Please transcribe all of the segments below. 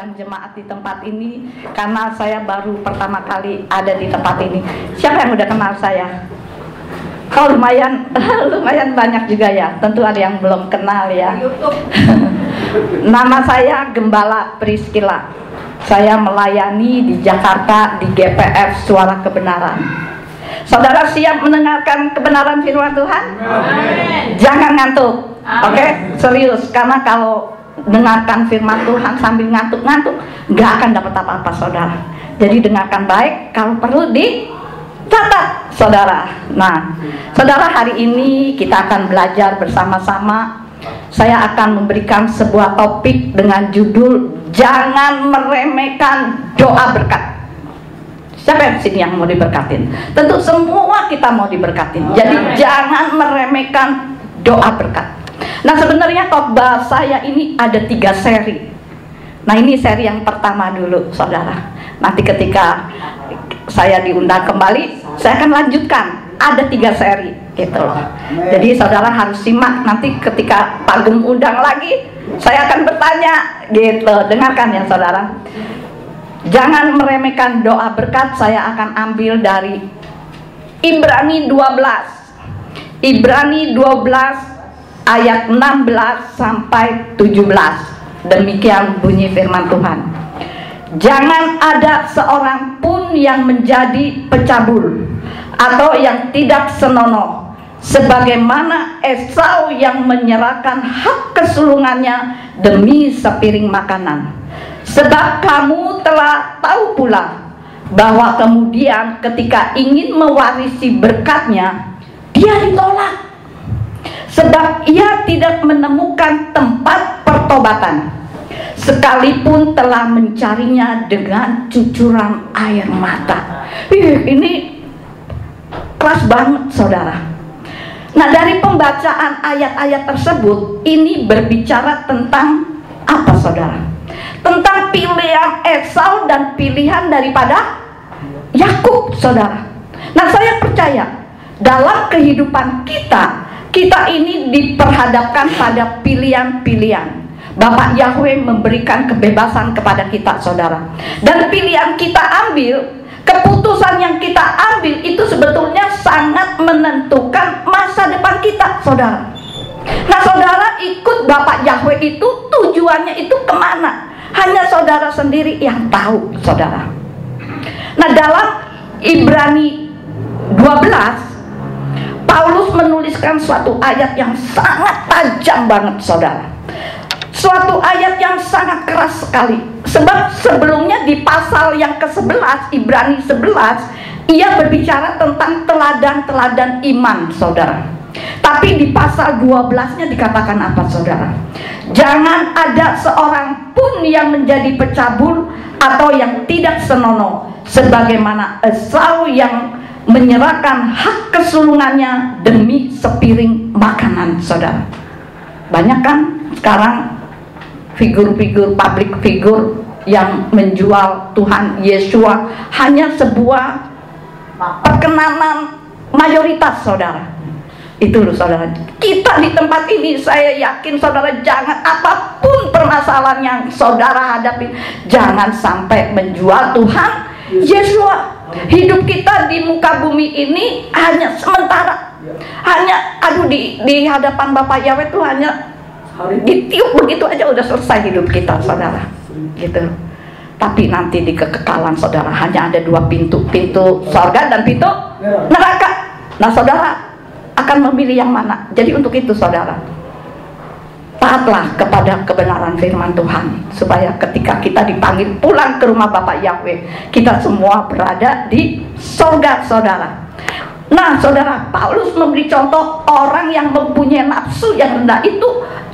sidang jemaat di tempat ini karena saya baru pertama kali ada di tempat ini. Siapa yang udah kenal saya? Oh, lumayan lumayan banyak juga ya. Tentu ada yang belum kenal ya. Nama saya Gembala Priscilla. Saya melayani di Jakarta di GPF Suara Kebenaran. Saudara siap mendengarkan kebenaran firman Tuhan? Amen. Jangan ngantuk. Oke, serius, karena kalau dengarkan firman Tuhan sambil ngantuk-ngantuk nggak akan dapat apa-apa, saudara. Jadi dengarkan baik, kalau perlu dicatat, saudara. Nah, saudara, hari ini kita akan belajar bersama-sama. Saya akan memberikan sebuah topik dengan judul jangan meremehkan doa berkat. Siapa yang sini yang mau diberkatin? Tentu semua kita mau diberkatin. Jadi jangan meremehkan doa berkat. Nah, sebenarnya khotbah saya ini ada 3 seri. Nah, ini seri yang pertama dulu, saudara. Nanti ketika saya diundang kembali, saya akan lanjutkan. Ada 3 seri, gitu loh. Jadi saudara harus simak. Nanti ketika Pak Gem undang lagi, saya akan bertanya, gitu. Dengarkan ya, saudara. Jangan meremehkan doa berkat. Saya akan ambil dari Ibrani 12. Ibrani 12 ayat 16 sampai 17. Demikian bunyi firman Tuhan. Jangan ada seorang pun yang menjadi pecabul atau yang tidak senonoh, sebagaimana Esau yang menyerahkan hak kesulungannya demi sepiring makanan. Sebab kamu telah tahu pula bahwa kemudian ketika ingin mewarisi berkatnya, dia ditolak. Sebab ia tidak menemukan tempat pertobatan, sekalipun telah mencarinya dengan cucuran air mata. Ini keras banget, saudara. Nah, dari pembacaan ayat-ayat tersebut, ini berbicara tentang apa, saudara? Tentang pilihan Esau dan pilihan daripada Yakub, saudara. Nah, saya percaya dalam kehidupan kita ini diperhadapkan pada pilihan-pilihan. Bapak Yahweh memberikan kebebasan kepada kita, saudara. Dan pilihan kita ambil, keputusan yang kita ambil itu sebetulnya sangat menentukan masa depan kita, saudara. Nah, saudara ikut Bapak Yahweh itu tujuannya itu kemana? Hanya saudara sendiri yang tahu, saudara. Nah, dalam Ibrani 12 Paulus menuliskan suatu ayat yang sangat tajam banget, saudara. Suatu ayat yang sangat keras sekali. Sebab sebelumnya di pasal yang ke-11, Ibrani 11, ia berbicara tentang teladan-teladan iman, saudara. Tapi di pasal 12-nya dikatakan apa, saudara? Jangan ada seorang pun yang menjadi pecabul atau yang tidak senonoh, sebagaimana Esau yang menyerahkan hak kesulungannya demi sepiring makanan, saudara. Banyak kan sekarang figur-figur, public figure yang menjual Tuhan Yesua hanya sebuah perkenanan mayoritas, saudara. Itu loh, saudara. Kita di tempat ini, saya yakin saudara, jangan apapun permasalahan yang saudara hadapi, jangan sampai menjual Tuhan Yesua. Hidup kita di muka bumi ini hanya sementara. Hanya di hadapan Bapak Yahweh itu hanya ditiup begitu aja udah selesai hidup kita, saudara. Gitu. Tapi nanti di kekekalan, saudara, hanya ada 2 pintu, pintu surga dan pintu neraka. Nah, saudara akan memilih yang mana? Jadi untuk itu, saudara, taatlah kepada kebenaran firman Tuhan, supaya ketika kita dipanggil pulang ke rumah Bapak Yahweh, kita semua berada di surga, saudara. Nah, saudara, Paulus memberi contoh orang yang mempunyai nafsu yang rendah itu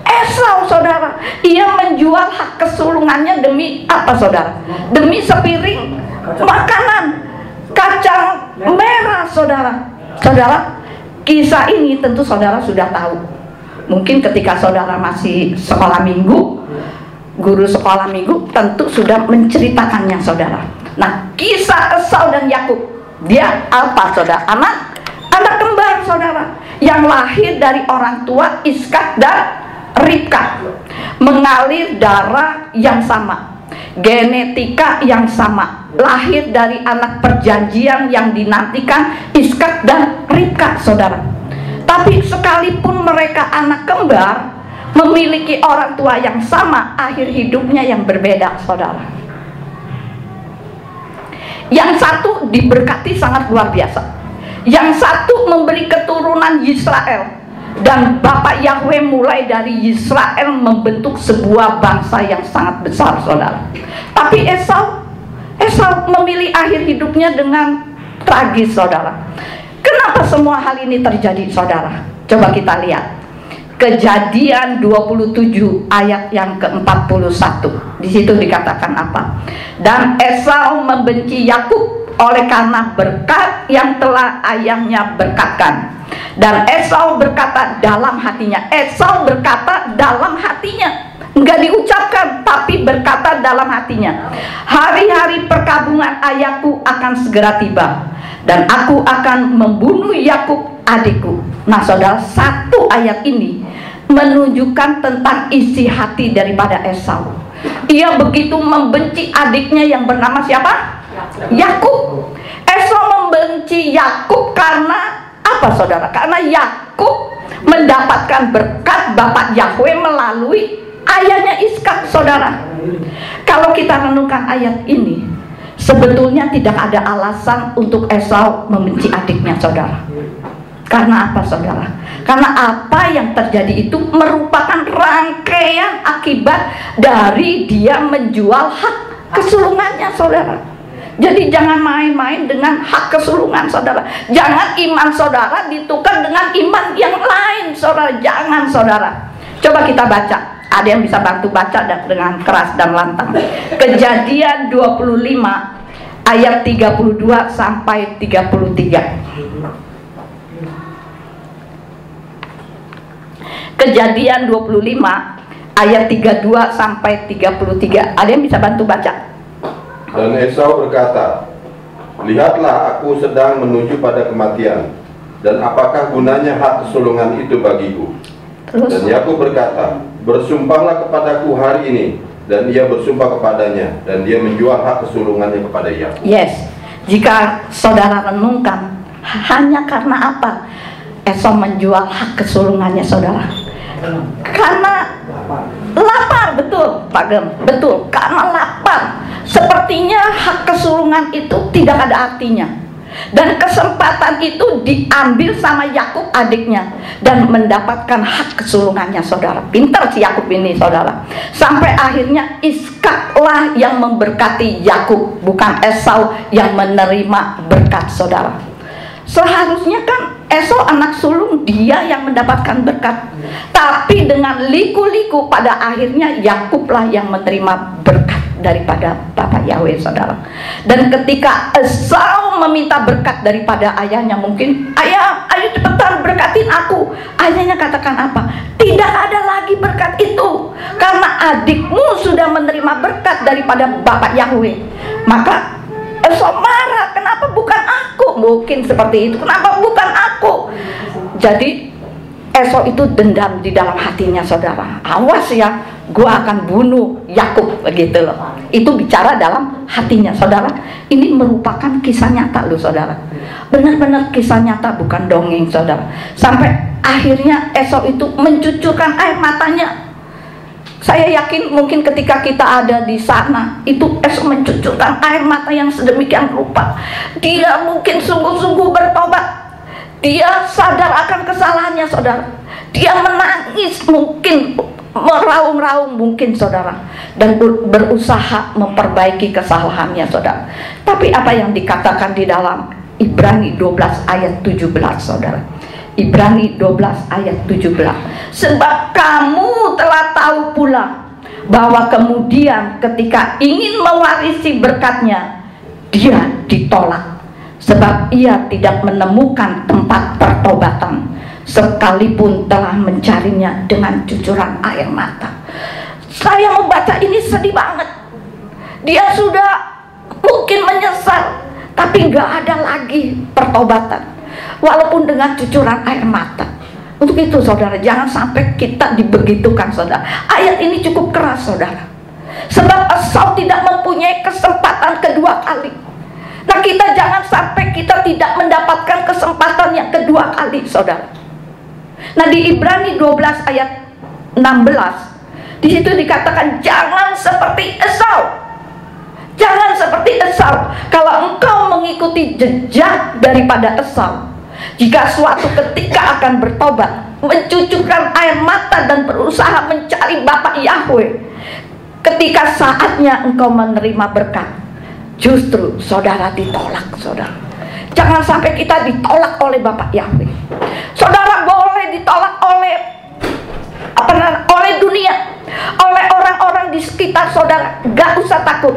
Esau, saudara. Ia menjual hak kesulungannya demi apa, saudara? Demi sepiring makanan, kacang merah, saudara. Saudara, kisah ini tentu saudara sudah tahu. Mungkin ketika saudara masih sekolah minggu, guru sekolah minggu tentu sudah menceritakannya, saudara. Nah, kisah Esau dan Yakub, dia apa, saudara? Anak kembar, saudara, yang lahir dari orang tua Iskak dan Ribka, mengalir darah yang sama. genetika yang sama, lahir dari anak perjanjian yang dinantikan, Ishak dan Ribka, saudara. Tapi sekalipun mereka anak kembar, memiliki orang tua yang sama, akhir hidupnya yang berbeda, saudara. Yang satu diberkati sangat luar biasa, yang satu memberi keturunan Israel, dan Bapak Yahweh mulai dari Israel membentuk sebuah bangsa yang sangat besar, saudara. Tapi Esau memilih akhir hidupnya dengan tragis, saudara. Kenapa semua hal ini terjadi, saudara? Coba kita lihat Kejadian 27 ayat yang ke-41. Di situ dikatakan apa? Dan Esau membenci Yakub oleh karena berkat yang telah ayahnya berkatkan. Dan Esau berkata dalam hatinya. Esau berkata dalam hatinya, enggak diucapkan, tapi berkata dalam hatinya, hari-hari perkabungan ayahku akan segera tiba, dan aku akan membunuh Yakub adikku. Nah, saudara, satu ayat ini menunjukkan tentang isi hati daripada Esau. Ia begitu membenci adiknya yang bernama siapa? Yakub. Esau membenci Yakub karena apa, saudara? Karena Yakub mendapatkan berkat Bapak Yahweh melalui ayahnya Ishak, saudara. Kalau kita renungkan ayat ini, sebetulnya tidak ada alasan untuk Esau membenci adiknya, saudara. Karena apa, saudara? Karena apa yang terjadi itu merupakan rangkaian akibat dari dia menjual hak kesulungannya, saudara. Jadi jangan main-main dengan hak kesulungan, saudara. Jangan iman saudara ditukar dengan iman yang lain, saudara. Jangan, saudara. Coba kita baca. Ada yang bisa bantu baca dengan keras dan lantang. Kejadian 25 ayat 32 sampai 33. Kejadian 25 ayat 32 sampai 33. Ada yang bisa bantu baca? Dan Esau berkata, lihatlah aku sedang menuju pada kematian, dan apakah gunanya hak kesulungan itu bagiku? Dan Yakub berkata, bersumpahlah kepadaku hari ini. Dan ia bersumpah kepadanya, dan dia menjual hak kesulungannya kepada Yakub. Yes, jika saudara renungkan, hanya karena apa Esau menjual hak kesulungannya, saudara? Karena lapar, betul Pak Gem, betul, karena lapar. Sepertinya hak kesulungan itu tidak ada artinya, dan kesempatan itu diambil sama Yakub adiknya dan mendapatkan hak kesulungannya, saudara. Pintar si Yakub ini, saudara. Sampai akhirnya Ishaklah yang memberkati Yakub, bukan Esau yang menerima berkat, saudara. Seharusnya kan Esau anak sulung, dia yang mendapatkan berkat. Tapi dengan liku-liku pada akhirnya Yakublah yang menerima berkat daripada Bapak Yahweh, saudara. Dan ketika Esau meminta berkat daripada ayahnya, mungkin ayah, ayo cepetan berkatin aku. Ayahnya katakan apa? Tidak ada lagi berkat itu, karena adikmu sudah menerima berkat daripada Bapak Yahweh. Maka Esau marah, kenapa bukan aku? Mungkin seperti itu, kenapa bukan aku? Jadi Esau itu dendam di dalam hatinya, saudara. Awas ya, gua akan bunuh Yakub, begitu loh. Itu bicara dalam hatinya, saudara. Ini merupakan kisah nyata loh, saudara. Benar-benar kisah nyata, bukan dongeng, saudara. Sampai akhirnya Esau itu mencucurkan air matanya. Saya yakin mungkin ketika kita ada di sana, itu Esau mencucurkan air mata yang sedemikian rupa. Dia mungkin sungguh-sungguh bertobat. Dia sadar akan kesalahannya, saudara. Dia menangis, mungkin meraung-raung mungkin, saudara, dan berusaha memperbaiki kesalahannya, saudara. Tapi apa yang dikatakan di dalam Ibrani 12 ayat 17, saudara? Ibrani 12 ayat 17. Sebab kamu telah tahu pula bahwa kemudian ketika ingin mewarisi berkatnya, dia ditolak, sebab ia tidak menemukan tempat pertobatan, sekalipun telah mencarinya dengan cucuran air mata. Saya membaca ini sedih banget. Dia sudah mungkin menyesal, tapi nggak ada lagi pertobatan, walaupun dengan cucuran air mata. Untuk itu, saudara, jangan sampai kita dibegitukan, saudara. Ayat ini cukup keras, saudara. Sebab Esau tidak mempunyai kesempatan kedua kali. Nah, kita jangan sampai kita tidak mendapatkan kesempatan yang kedua kali, saudara. Nah, di Ibrani 12 ayat 16, di situ dikatakan jangan seperti Esau. Jangan seperti Esau. Kalau engkau mengikuti jejak daripada Esau, jika suatu ketika akan bertobat, mencucurkan air mata dan berusaha mencari Bapa Yahweh, ketika saatnya engkau menerima berkat, justru saudara ditolak, saudara. Jangan sampai kita ditolak oleh Bapa Yahweh. Saudara boleh ditolak oleh dunia, oleh orang-orang di sekitar saudara. Gak usah takut.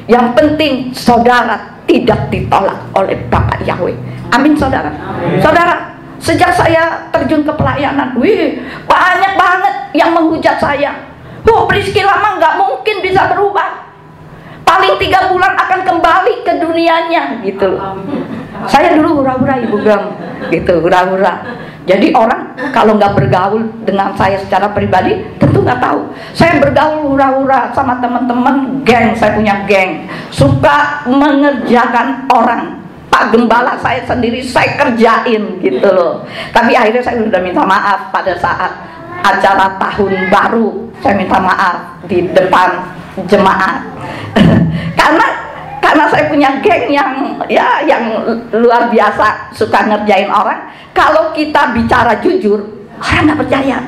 Yang penting saudara tidak ditolak oleh Bapa Yahweh. Amin, saudara. Amin. Saudara, sejak saya terjun ke pelayanan, banyak banget yang menghujat saya. Priski lama nggak mungkin bisa berubah. Paling 3 bulan akan kembali ke dunianya, gitu. Saya dulu hura-hura, Ibu Gem, gitu, hura-hura. Jadi orang kalau nggak bergaul dengan saya secara pribadi, tentu nggak tahu. Saya bergaul hura-hura sama teman-teman geng, saya punya geng, suka mengerjakan orang. Pak Gembala saya sendiri saya kerjain, gitu loh. Tapi akhirnya saya sudah minta maaf pada saat acara tahun baru. Saya minta maaf di depan jemaat. karena saya punya geng yang luar biasa suka ngerjain orang. Kalau kita bicara jujur, orang nggak percaya.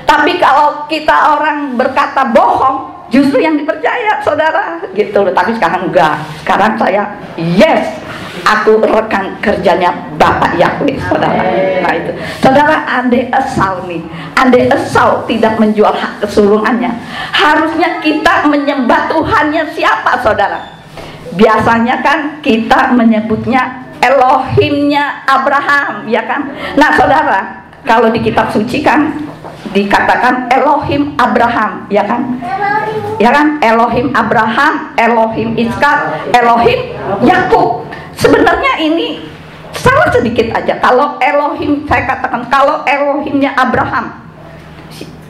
Tapi kalau kita orang berkata bohong, justru yang dipercaya, saudara, gitu loh. Tapi sekarang enggak. Sekarang saya yes, aku rekan kerjanya Bapak Yahweh, saudara. Nah itu, saudara, andai Esau tidak menjual hak kesulungannya, harusnya kita menyembah Tuhannya siapa, saudara? Biasanya kan kita menyebutnya Elohimnya Abraham, ya kan? Nah, saudara, kalau di kitab suci kan dikatakan Elohim Abraham, ya kan? Ya kan? Elohim Abraham, Elohim Iskak, Elohim Yakub. Sebenarnya ini salah sedikit aja. Kalau Elohim, saya katakan kalau Elohimnya Abraham,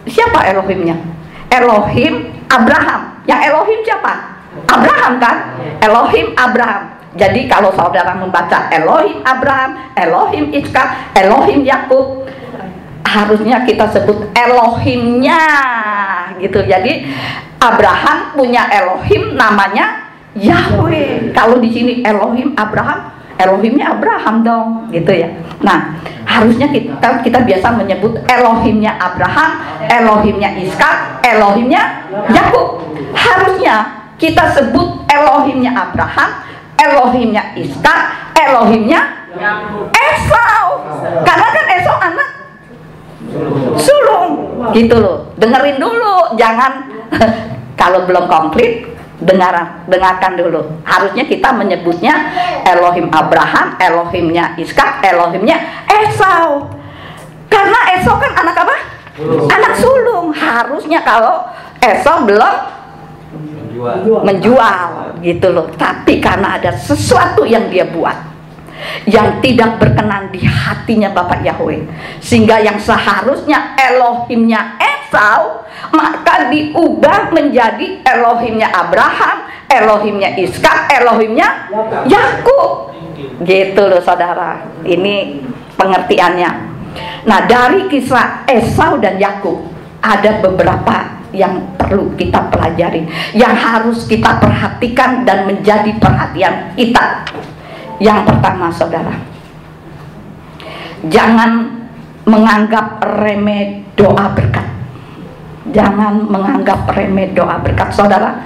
siapa Elohimnya? Elohim Abraham. Yang Elohim siapa? Abraham kan? Elohim Abraham. Jadi kalau saudara membaca Elohim Abraham, Elohim Iskak, Elohim Yakub, harusnya kita sebut Elohimnya, gitu. Jadi Abraham punya Elohim namanya Yahweh. Kalau di sini Elohim Abraham, Elohimnya Abraham dong, gitu ya. Nah, harusnya kita biasa menyebut Elohimnya Abraham, Elohimnya Iskak, Elohimnya Yakub. Harusnya kita sebut Elohimnya Abraham, Elohimnya Iskak, Elohimnya Esau. Karena kan Esau anak sulung, gitu loh. Dengerin dulu, jangan kalau belum komplit, dengarkan dulu. Harusnya kita menyebutnya Elohim Abraham, Elohimnya Iskak, Elohimnya Esau. Karena Esau kan anak apa? Anak sulung. Harusnya kalau Esau belum menjual, gitu loh. Tapi karena ada sesuatu yang dia buat yang tidak berkenan di hatinya Bapak Yahweh, sehingga yang seharusnya Elohimnya Esau maka diubah menjadi Elohimnya Abraham, Elohimnya Iskak, Elohimnya Yakub, gitu loh, saudara. Ini pengertiannya. Nah, dari kisah Esau dan Yakub ada beberapa yang perlu kita pelajari, yang harus kita perhatikan dan menjadi perhatian kita. Yang pertama, saudara, jangan menganggap remeh doa berkat. Jangan menganggap remeh doa berkat, saudara.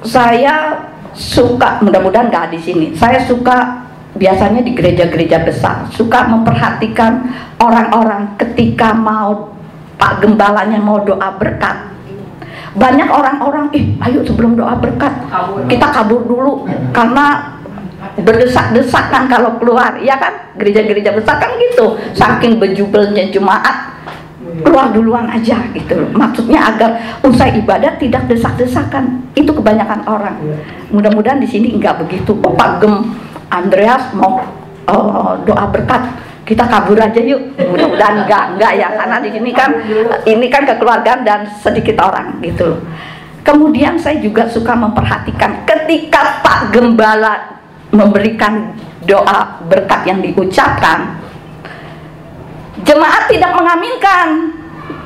Saya suka, mudah-mudahan nggak di sini, saya suka biasanya di gereja-gereja besar, suka memperhatikan orang-orang ketika mau Pak Gembalanya mau doa berkat. Banyak orang-orang, ayo sebelum doa berkat kita kabur dulu, karena berdesak-desakan kalau keluar, ya kan? Gereja-gereja besar kan gitu, saking bejubelnya jemaat, keluar duluan aja, gitu. Maksudnya agar usai ibadah tidak desak-desakan. Itu kebanyakan orang. Mudah-mudahan di sini enggak begitu. Pak Andreas mau doa berkat, kita kabur aja yuk. Mudah-mudahan enggak ya, karena di sini kan ini kan kekeluargaan dan sedikit orang, gitu. Kemudian saya juga suka memperhatikan ketika Pak Gembala memberikan doa berkat yang diucapkan, jemaat tidak mengaminkan,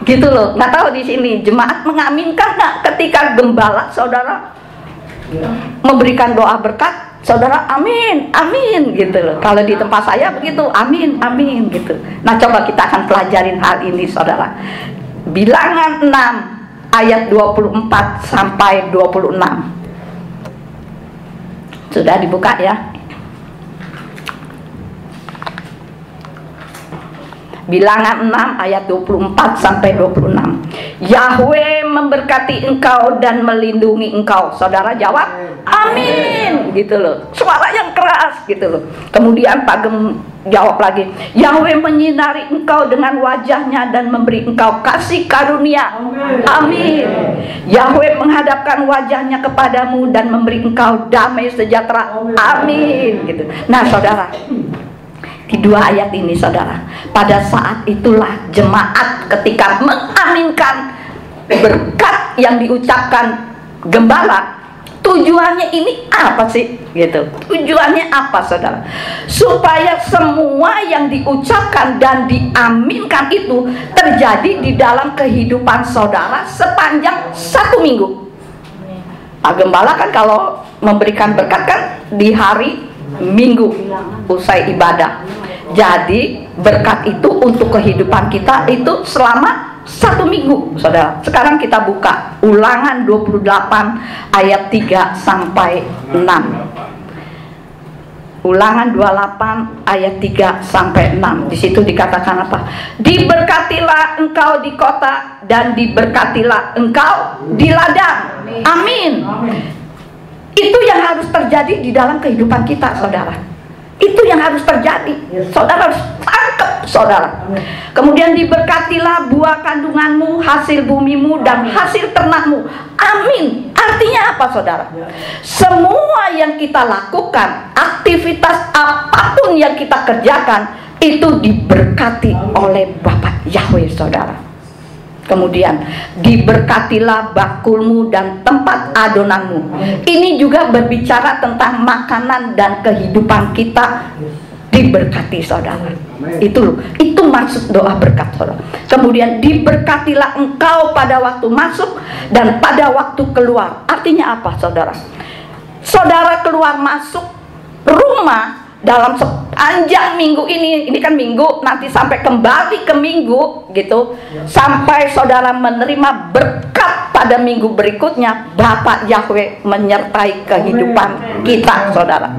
gitu loh. Nggak tahu di sini jemaat mengaminkan nggak ketika gembala saudara memberikan doa berkat, saudara amin, amin, gitu loh. Kalau di tempat saya begitu, amin, amin, gitu. Nah, coba kita akan pelajarin hal ini, saudara. Bilangan 6 ayat 24 sampai 26. Sudah dibuka ya? Bilangan 6 ayat 24 sampai 26. Yahweh memberkati engkau dan melindungi engkau. Saudara jawab, amin, gitu loh. Suara yang keras, gitu loh. Kemudian Pak Gem jawab lagi, Yahweh menyinari engkau dengan wajahnya dan memberi engkau kasih karunia. Amin. Yahweh menghadapkan wajahnya kepadamu dan memberi engkau damai sejahtera. Amin, gitu. Nah, saudara, di dua ayat ini, saudara, pada saat itulah jemaat ketika mengaminkan berkat yang diucapkan gembala, tujuannya ini apa sih? Gitu. Tujuannya apa, saudara? Supaya semua yang diucapkan dan diaminkan itu terjadi di dalam kehidupan saudara sepanjang 1 minggu. Pak Gembala kan kalau memberikan berkat kan di hari Minggu usai ibadah. Jadi berkat itu untuk kehidupan kita itu selama 1 minggu, saudara. Sekarang kita buka Ulangan 28 ayat 3 sampai 6. Ulangan 28 ayat 3 sampai 6. Di situ dikatakan apa? Diberkatilah engkau di kota dan diberkatilah engkau di ladang. Amin. Itu yang harus terjadi di dalam kehidupan kita, saudara. Itu yang harus terjadi. Saudara harus tangkap, saudara. Kemudian diberkatilah buah kandunganmu, hasil bumimu, dan hasil ternakmu. Amin. Artinya apa, saudara? Semua yang kita lakukan, aktivitas apapun yang kita kerjakan, itu diberkati oleh Bapak Yahweh, saudara. Kemudian diberkatilah bakulmu dan tempat adonanmu. Ini juga berbicara tentang makanan dan kehidupan kita diberkati, saudara. Itu maksud doa berkat, saudara. Kemudian diberkatilah engkau pada waktu masuk dan pada waktu keluar. Artinya apa, saudara? Saudara keluar masuk rumah dalam sepanjang minggu ini kan minggu, nanti sampai kembali ke minggu, gitu, sampai saudara menerima berkat pada minggu berikutnya, Bapak Yahweh menyertai kehidupan kita, saudara.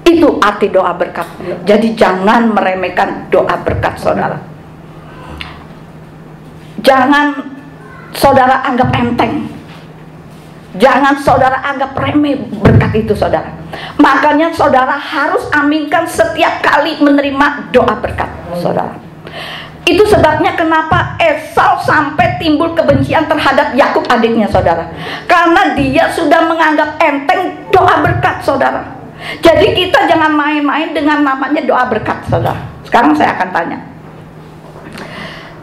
Itu arti doa berkat. Jadi jangan meremehkan doa berkat, saudara. Jangan saudara anggap enteng. Jangan saudara anggap remeh berkat itu, saudara. Makanya saudara harus aminkan setiap kali menerima doa berkat, saudara. Itu sebabnya kenapa Esau sampai timbul kebencian terhadap Yakub adiknya, saudara. Karena dia sudah menganggap enteng doa berkat, saudara. Jadi kita jangan main-main dengan namanya doa berkat, saudara. Sekarang saya akan tanya,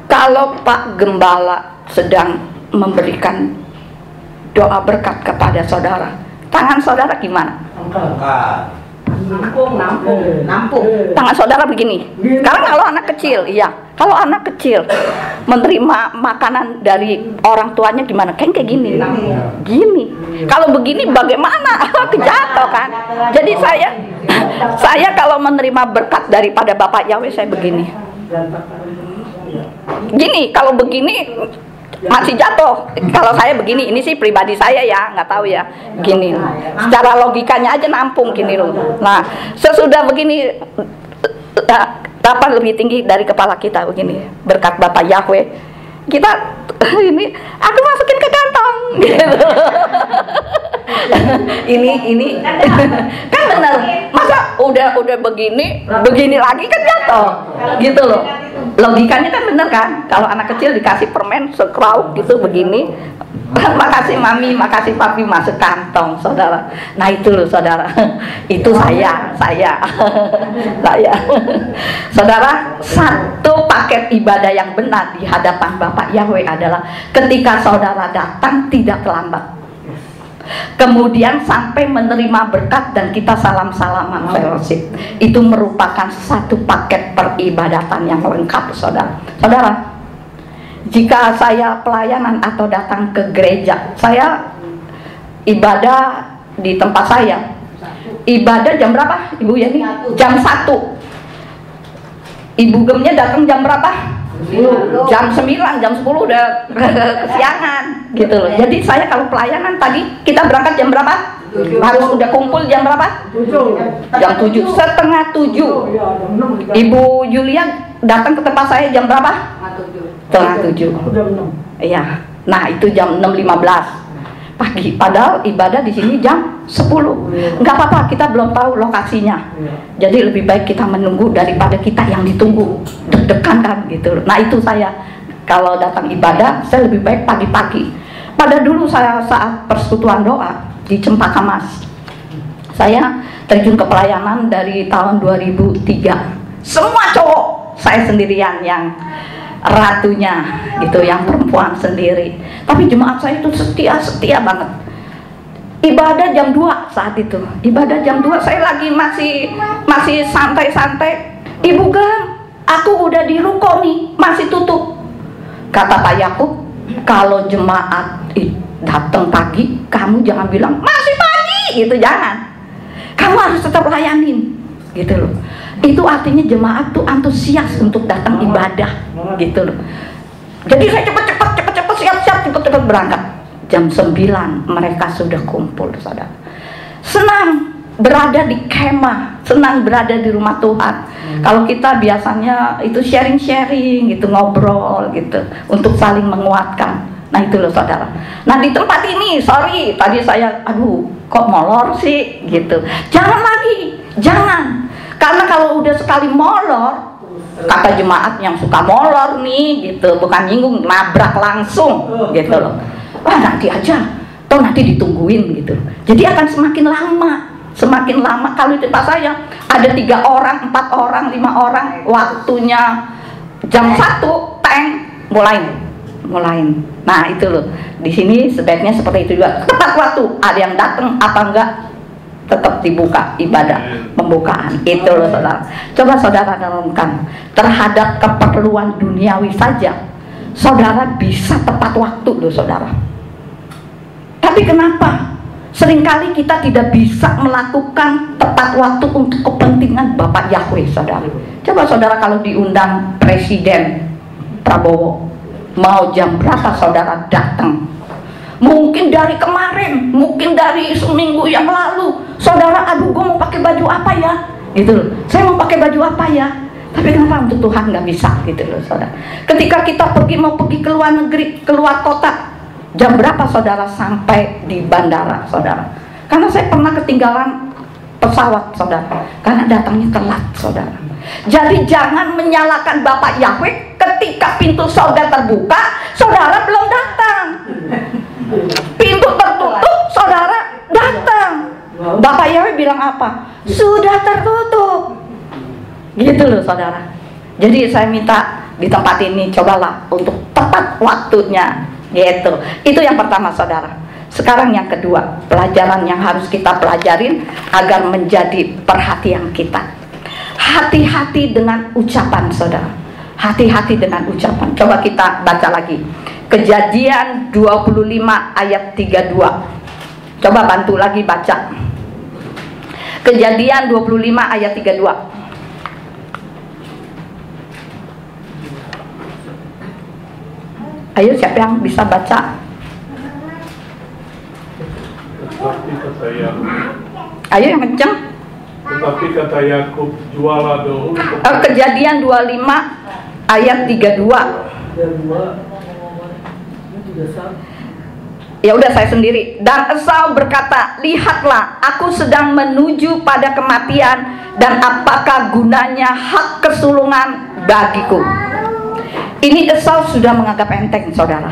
kalau Pak Gembala sedang memberikan doa berkat kepada saudara, tangan saudara gimana? Nampung. Tangan saudara begini. Sekarang kalau anak kecil, iya, kalau anak kecil menerima makanan dari orang tuanya gimana? Kayak gini, gini. Kalau begini bagaimana? Kejatuh kan? Jadi saya kalau menerima berkat daripada Bapak Yahweh, saya begini. Gini, kalau begini masih jatuh. Kalau saya begini, ini sih pribadi saya ya, nggak tahu ya. Gini, secara logikanya aja nampung gini loh. Nah, sesudah begini, dapat lebih tinggi dari kepala kita begini. Berkat Bapak Yahweh, kita ini aku masukin ke kantong. Gitu. ini kan benar. Masa udah begini lagi kan jatuh, gitu loh. Logikanya kan bener kan? Kalau anak kecil dikasih permen sekrauk gitu begini, makasih mami, makasih papi, masuk kantong, saudara. Nah itu loh, saudara. Itu saya. Saudara, 1 paket ibadah yang benar di hadapan Bapak Yahweh adalah ketika saudara datang tidak terlambat, kemudian sampai menerima berkat dan kita salam-salaman fellowship. Itu merupakan satu paket peribadatan yang lengkap, saudara. Saudara, jika saya pelayanan atau datang ke gereja, saya ibadah di tempat saya, ibadah jam berapa Ibu Yani? Jam 1. Ibu Gemnya datang jam berapa? Jam 9, jam 10 udah kesiangan gitu loh. Jadi saya kalau pelayanan tadi kita berangkat jam berapa? Harus udah kumpul jam berapa? Jam 7, setengah 7. Ibu Julia datang ke tempat saya jam berapa? Setengah 7. Iya. Nah, itu jam 6.15 pagi, padahal ibadah di sini jam 10. Nggak apa-apa, kita belum tahu lokasinya. Jadi lebih baik kita menunggu daripada kita yang ditunggu, deg-degan kan gitu. Nah, itu saya kalau datang ibadah, saya lebih baik pagi-pagi. Pada dulu saya saat persekutuan doa di Cempaka Mas, saya terjun ke pelayanan dari tahun 2003. Semua cowok, saya sendirian yang ratunya gitu, yang perempuan sendiri. Tapi jemaat saya itu setia banget. Ibadah jam 2 saat itu. Ibadah jam 2 saya lagi masih santai-santai. Ibu Gam, aku udah di ruko nih, masih tutup. Kata Pak Yakub, kalau jemaat datang pagi, kamu jangan bilang masih pagi gitu, jangan. Kamu harus tetap layanin gitu loh. Itu artinya jemaat tuh antusias untuk datang ibadah gitu loh. Jadi saya cepet siap-siap cepet berangkat. Jam 9 mereka sudah kumpul, saudara. Senang berada di kemah, senang berada di rumah Tuhan. Kalau kita biasanya itu sharing gitu, ngobrol gitu untuk saling menguatkan. Nah, itu loh saudara. Nah, di tempat ini, sorry tadi saya kok molor sih gitu. Jangan lagi, jangan. Karena kalau udah sekali molor, kata jemaat yang suka molor nih gitu, bukan nyinggung, nabrak langsung gitu loh. Wah, nanti aja, toh nanti ditungguin gitu. Jadi akan semakin lama. Kalau di tempat saya ada 3 orang, 4 orang, 5 orang, waktunya jam 1 mulai. Nah, itu loh. Di sini sebaiknya seperti itu juga. Tepat waktu, ada yang datang apa enggak, tetap dibuka ibadah pembukaan. Itu loh saudara. Coba saudara renungkan, terhadap keperluan duniawi saja saudara bisa tepat waktu loh saudara. Tapi kenapa seringkali kita tidak bisa melakukan tepat waktu untuk kepentingan Bapak Yahweh, saudara? Coba saudara kalau diundang Presiden Prabowo, mau jam berapa saudara datang? Mungkin dari kemarin, mungkin dari seminggu yang lalu, saudara, gue mau pakai baju apa ya? Gitu loh. Saya mau pakai baju apa ya? Tapi kenapa untuk Tuhan nggak bisa gitu loh, saudara? Ketika kita mau pergi ke luar negeri, keluar kota, jam berapa saudara sampai di bandara, saudara? Karena saya pernah ketinggalan pesawat, saudara, karena datangnya telat, saudara. Jadi jangan menyalahkan Bapak Yahweh ketika pintu surga terbuka, saudara belum datang. Pintu tertutup, saudara datang. Bapak Yahweh bilang apa? Sudah tertutup. Gitu loh saudara. Jadi saya minta di tempat ini cobalah untuk tepat waktunya. Gitu. Itu yang pertama saudara. Sekarang yang kedua, pelajaran yang harus kita pelajarin agar menjadi perhatian kita. Hati-hati dengan ucapan saudara. Hati-hati dengan ucapan. Coba kita baca lagi. Kejadian 25 ayat 32. Coba bantu lagi baca. Kejadian 25 ayat 32. Ayo siapa yang bisa baca? Tetapi kata Yakub. Ayo yang kenceng. Tetapi kata Yakub, jualah dahulu. Kejadian 25 ayat 32. Ya udah saya sendiri. Dan Esau berkata, lihatlah, aku sedang menuju pada kematian, dan apakah gunanya hak kesulungan bagiku? Ini Esau sudah menganggap enteng, saudara.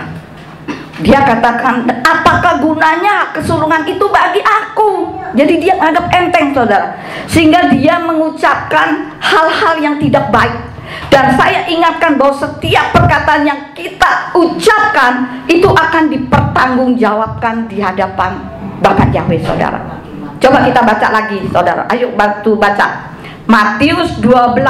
Dia katakan, apakah gunanya hak kesulungan itu bagi aku? Jadi dia menganggap enteng, saudara. Sehingga dia mengucapkan hal-hal yang tidak baik. Dan saya ingatkan bahwa setiap perkataan yang kita ucapkan itu akan dipertanggungjawabkan di hadapan Bapak Yahweh, saudara. Coba kita baca lagi, saudara. Ayo bantu baca Matius 12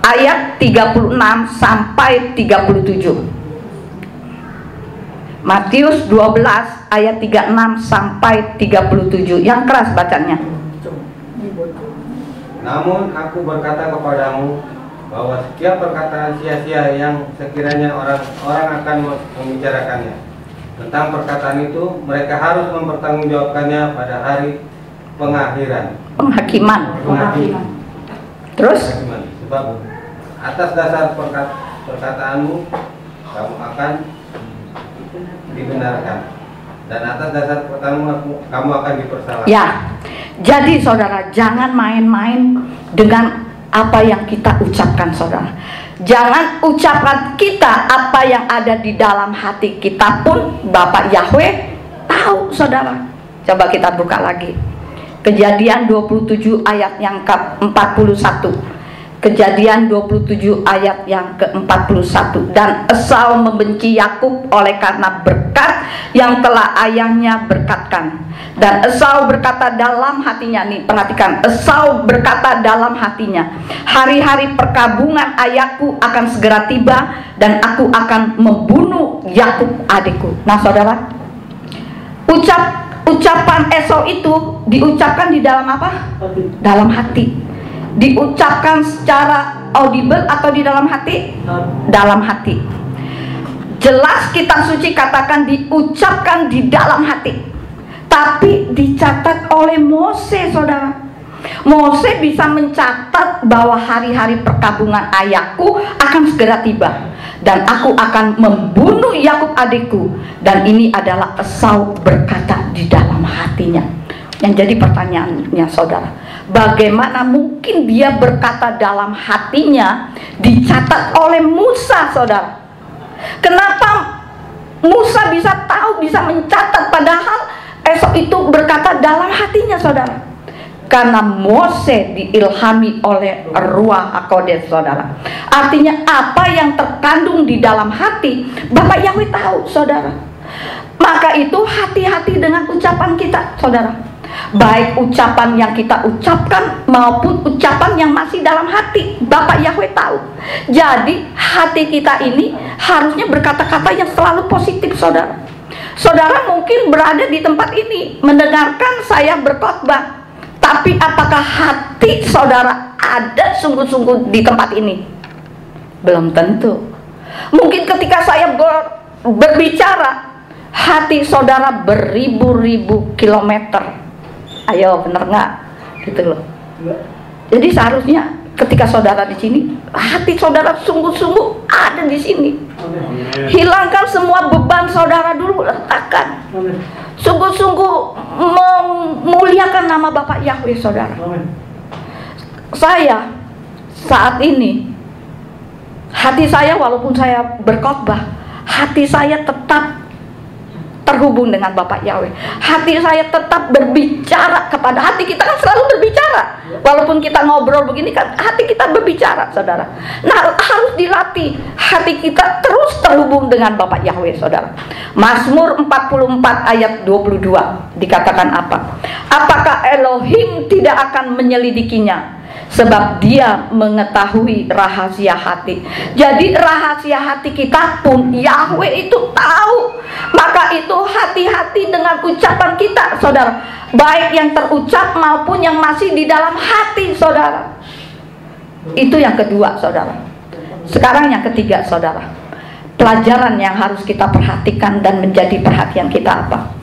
ayat 36 sampai 37. Matius 12 ayat 36 sampai 37. Yang keras bacanya. Namun aku berkata kepadamu bahwa setiap perkataan sia-sia yang sekiranya orang akan membicarakannya tentang perkataan itu, mereka harus mempertanggungjawabkannya pada hari pengakhiran. Penghakiman. Terus? Penghakiman. Sebab atas dasar perkataanmu kamu akan dibenarkan, dan atas dasar perkataanmu kamu akan dipersalahkan. Ya. Jadi saudara, jangan main-main dengan apa yang kita ucapkan, saudara. Jangan ucapkan kita apa yang ada di dalam hati kita pun Bapak Yahweh tahu, saudara. Coba kita buka lagi Kejadian 27 ayat yang ke-41. Kejadian 27 ayat yang ke-41. Dan Esau membenci Yakub oleh karena berkat yang telah ayahnya berkatkan. Dan Esau berkata dalam hatinya, nih perhatikan, Esau berkata dalam hatinya, hari-hari perkabungan ayahku akan segera tiba dan aku akan membunuh Yakub adikku. Nah saudara, ucapan Esau itu diucapkan di dalam apa? Dalam hati. Diucapkan secara audible atau di dalam hati? Dalam hati. Jelas kitab suci katakan diucapkan di dalam hati, tapi dicatat oleh Mose, saudara. Mose bisa mencatat bahwa hari-hari perkabungan ayahku akan segera tiba dan aku akan membunuh Yakub adikku. Dan ini adalah Esau berkata di dalam hatinya. Yang jadi pertanyaannya, saudara, bagaimana mungkin dia berkata dalam hatinya dicatat oleh Musa, saudara? Kenapa Musa bisa tahu, bisa mencatat, padahal Esau itu berkata dalam hatinya, saudara? Karena Mose diilhami oleh Ruach HaKodesh, saudara. Artinya apa yang terkandung di dalam hati Bapak Yahweh tahu, saudara. Maka itu hati-hati dengan ucapan kita, saudara. Baik ucapan yang kita ucapkan maupun ucapan yang masih dalam hati, Bapak Yahweh tahu. Jadi hati kita ini harusnya berkata-kata yang selalu positif, saudara. Saudara mungkin berada di tempat ini mendengarkan saya berkhotbah, tapi apakah hati saudara ada sungguh-sungguh di tempat ini? Belum tentu. Mungkin ketika saya berbicara, hati saudara beribu-ribu kilometer. Ayo, bener nggak? Gitu loh. Jadi seharusnya ketika saudara di sini, hati saudara sungguh-sungguh ada di sini. Hilangkan semua beban saudara dulu, letakkan. Sungguh-sungguh memuliakan nama Bapak Yahweh, saudara. Saya saat ini, hati saya walaupun saya berkhotbah, hati saya tetap terhubung dengan Bapak Yahweh. Hati saya tetap berbicara kepada hati kita, kan selalu berbicara. Walaupun kita ngobrol begini kan hati kita berbicara, saudara. Nah, harus dilatih hati kita terus terhubung dengan Bapak Yahweh, saudara. Mazmur 44 ayat 22 dikatakan apa? Apakah Elohim tidak akan menyelidikinya? Sebab dia mengetahui rahasia hati. Jadi rahasia hati kita pun Yahweh itu tahu. Maka itu hati-hati dengan ucapan kita, saudara. Baik yang terucap maupun yang masih di dalam hati, saudara. Itu yang kedua, saudara. Sekarang yang ketiga, saudara. Pelajaran yang harus kita perhatikan dan menjadi perhatian kita apa?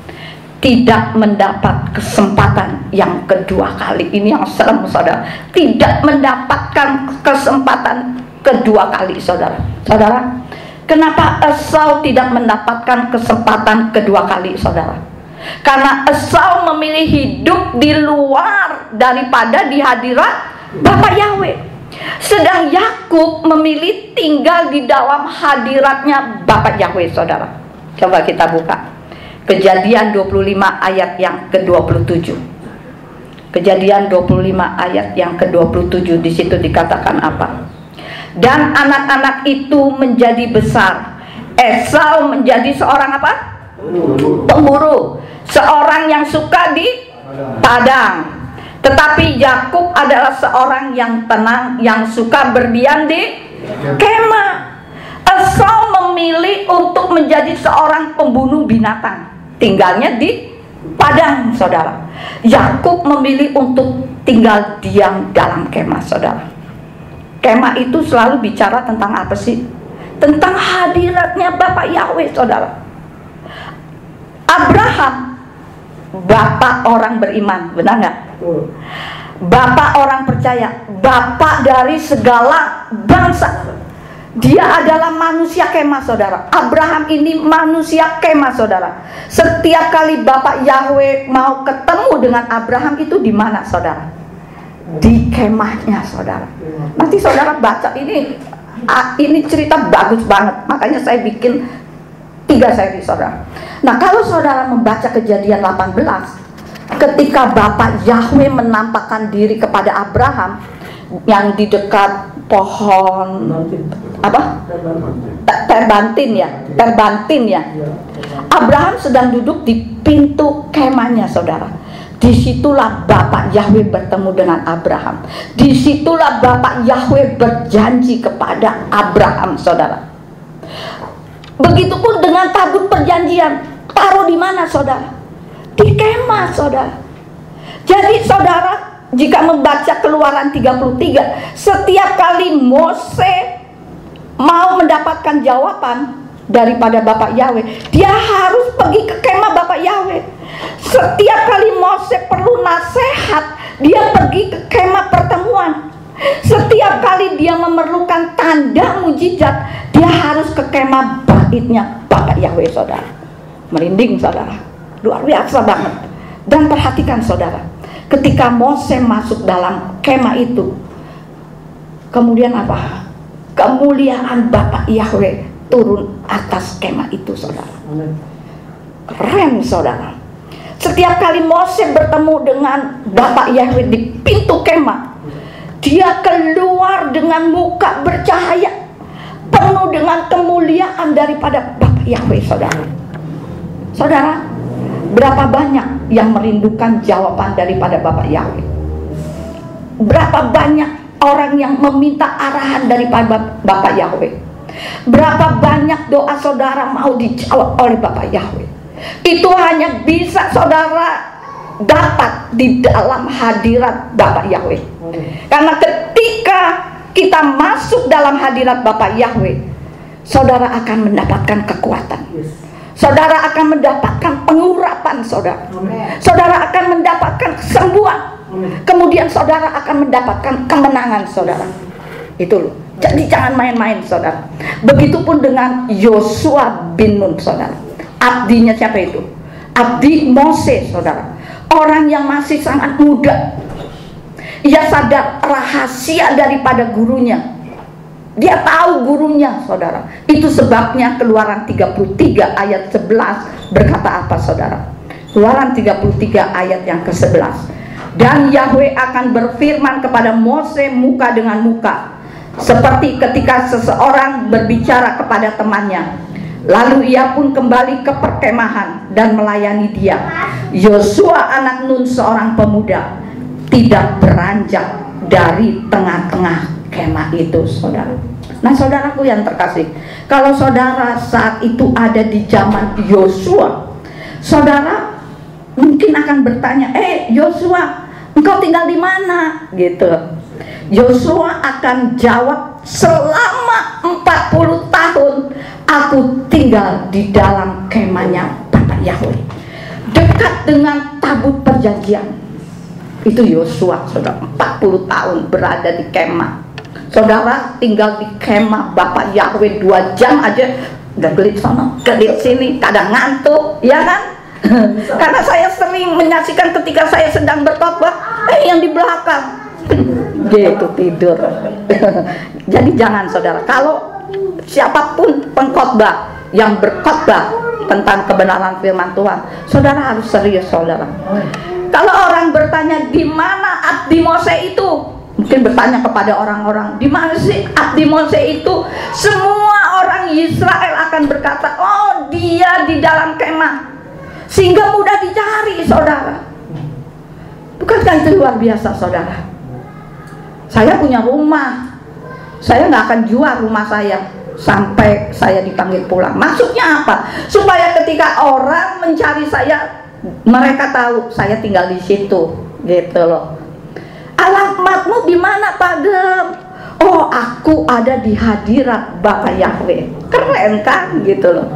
Tidak mendapat kesempatan yang kedua kali. Ini yang serem, saudara. Tidak mendapatkan kesempatan kedua kali, saudara. Saudara, kenapa Esau tidak mendapatkan kesempatan kedua kali, saudara? Karena Esau memilih hidup di luar daripada di hadirat Bapak Yahweh. Sedang Yakub memilih tinggal di dalam hadiratnya Bapak Yahweh, saudara. Coba kita buka Kejadian 25 ayat yang ke-27. Kejadian 25 ayat yang ke-27, di situ dikatakan apa? Dan anak-anak itu menjadi besar. Esau menjadi seorang apa? Pemburu, seorang yang suka di padang. Tetapi Yakub adalah seorang yang tenang, yang suka berdiam di kemah. Esau memilih untuk menjadi seorang pembunuh binatang, tinggalnya di padang, saudara. Yakub memilih untuk tinggal diam dalam kemah, saudara. Kemah itu selalu bicara tentang apa sih? Tentang hadiratnya Bapak Yahweh, saudara. Abraham, bapak orang beriman, benar nggak? Bapak orang percaya, bapak dari segala bangsa. Dia adalah manusia kemah, saudara. Abraham ini manusia kemah, saudara. Setiap kali Bapak Yahweh mau ketemu dengan Abraham itu di mana, saudara? Di kemahnya, saudara. Nanti saudara baca ini cerita bagus banget. Makanya saya bikin 3 seri, saudara. Nah, kalau saudara membaca Kejadian 18, ketika Bapak Yahweh menampakkan diri kepada Abraham yang di dekat pohon apa? Terbantin ya. Abraham sedang duduk di pintu kemahnya, saudara. Disitulah Bapak Yahweh bertemu dengan Abraham. Disitulah Bapak Yahweh berjanji kepada Abraham, saudara. Begitupun dengan tabut perjanjian. Taruh di mana, saudara? Di kemah, saudara. Jadi saudara, jika membaca Keluaran 33, setiap kali Mose mau mendapatkan jawaban daripada Bapak Yahweh, dia harus pergi ke kemah Bapak Yahweh. Setiap kali Mose perlu nasihat, dia pergi ke kemah pertemuan. Setiap kali dia memerlukan tanda mujizat, dia harus ke kemah baitnya Bapak Yahweh, saudara. Merinding, saudara. Luar biasa banget. Dan perhatikan, saudara, ketika Mose masuk dalam kemah itu, kemudian apa? Kemuliaan Bapak Yahweh turun atas kemah itu, saudara. Keren, saudara. Setiap kali Mose bertemu dengan Bapak Yahweh di pintu kemah, dia keluar dengan muka bercahaya, penuh dengan kemuliaan daripada Bapak Yahweh, saudara. Saudara, berapa banyak yang merindukan jawaban daripada Bapak Yahweh? Berapa banyak orang yang meminta arahan daripada Bapak Yahweh? Berapa banyak doa saudara mau dijawab oleh Bapak Yahweh? Itu hanya bisa saudara dapat di dalam hadirat Bapak Yahweh. Karena ketika kita masuk dalam hadirat Bapak Yahweh, saudara akan mendapatkan kekuatan. Saudara akan mendapatkan pengurapan, saudara. Saudara akan mendapatkan kesembuhan. Kemudian saudara akan mendapatkan kemenangan, saudara. Itu loh. Jadi jangan main-main, saudara. Begitupun dengan Yosua bin Nun, saudara. Abdinya siapa itu? Abdi Mose, saudara. Orang yang masih sangat muda. Ia sadar rahasia daripada gurunya. Dia tahu gurunya, saudara. Itu sebabnya Keluaran 33 ayat 11 berkata apa, saudara? Keluaran 33 ayat yang ke-11. Dan Yahweh akan berfirman kepada Mose muka dengan muka, seperti ketika seseorang berbicara kepada temannya. Lalu ia pun kembali ke perkemahan dan melayani dia. Yosua anak Nun, seorang pemuda, tidak beranjak dari tengah-tengah kemah itu, saudara. Nah, saudaraku yang terkasih, kalau saudara saat itu ada di zaman Yosua, saudara mungkin akan bertanya, Yosua, engkau tinggal di mana? Gitu. Yosua akan jawab, selama 40 tahun aku tinggal di dalam kemahnya Bapak Yahweh, dekat dengan tabut perjanjian. Itu Yosua, saudara, 40 tahun berada di kemah. Saudara tinggal di kemah Bapak Yahweh 2 jam aja udah gelit sana, gelit sini, kadang ngantuk, ya kan? Karena saya sering menyaksikan ketika saya sedang berkhotbah, yang di belakang gitu tidur. Jadi jangan, saudara, kalau siapapun pengkhotbah yang berkhotbah tentang kebenaran firman Tuhan, saudara harus serius, saudara. Kalau orang bertanya di mana abdi Mose itu, mungkin bertanya kepada orang-orang, di mana sih Abdi Mose itu? Semua orang Israel akan berkata, oh dia di dalam kemah, sehingga mudah dicari, saudara. Bukankah itu luar biasa, saudara? Saya punya rumah, saya nggak akan jual rumah saya sampai saya dipanggil pulang. Maksudnya apa? Supaya ketika orang mencari saya, mereka tahu saya tinggal di situ, gitu loh. Alamatmu di mana, Pak Gem? Oh, aku ada di hadirat Bapak Yahweh. Keren kan, gitu loh.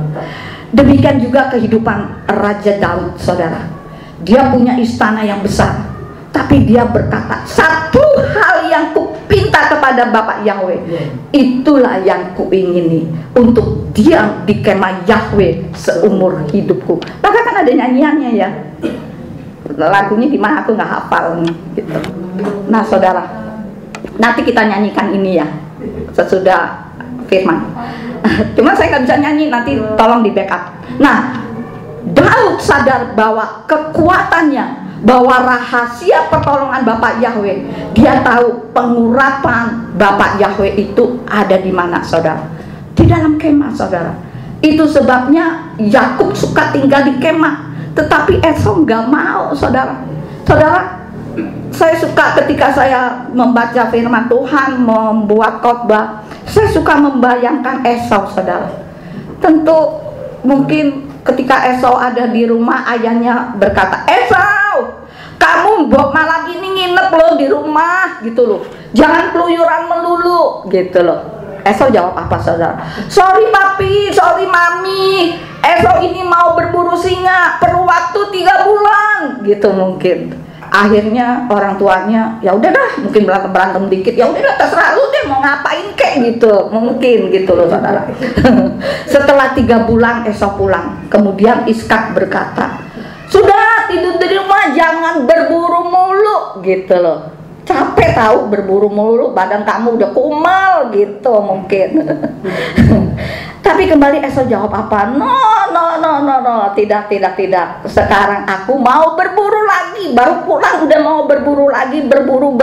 Demikian juga kehidupan Raja Daud, saudara. Dia punya istana yang besar, tapi dia berkata, satu hal yang kupinta kepada Bapak Yahweh, itulah yang kuingini, untuk diam di kemah Yahweh seumur hidupku. Maka kan ada nyanyiannya ya. Lagunya gimana aku nggak hafal nih, gitu. Nah, saudara, nanti kita nyanyikan ini ya sesudah firman. Cuma saya nggak bisa nyanyi, nanti tolong di backup. Nah, Daud sadar bahwa kekuatannya, bahwa rahasia pertolongan Bapak Yahweh, dia tahu pengurapan Bapak Yahweh itu ada di mana, saudara? Di dalam kemah, saudara. Itu sebabnya Yakub suka tinggal di kemah, tetapi Esau nggak mau, saudara. Saudara, saya suka ketika saya membaca firman Tuhan, membuat khotbah, saya suka membayangkan Esau, saudara. Tentu mungkin ketika Esau ada di rumah, ayahnya berkata, Esau, kamu malam ini nginep loh di rumah, gitu loh, jangan keluyuran melulu, gitu loh. Esau jawab apa, saudara? Sorry papi, sorry mami, Esau ini mau berburu singa, perlu waktu 3 bulan, gitu mungkin. Akhirnya orang tuanya, ya udah dah, mungkin berantem dikit, ya udah dah, terserah lu deh mau ngapain kek, gitu, mungkin gitu loh, saudara. Setelah 3 bulan Esau pulang, kemudian Iskak berkata, sudah tidur di rumah, jangan berburu mulu, gitu loh. Capek tahu berburu mulu, badan kamu udah kumal, gitu mungkin. Tapi kembali Esau jawab apa? No, tidak. Sekarang aku mau berburu lagi, baru pulang udah mau berburu lagi, berburu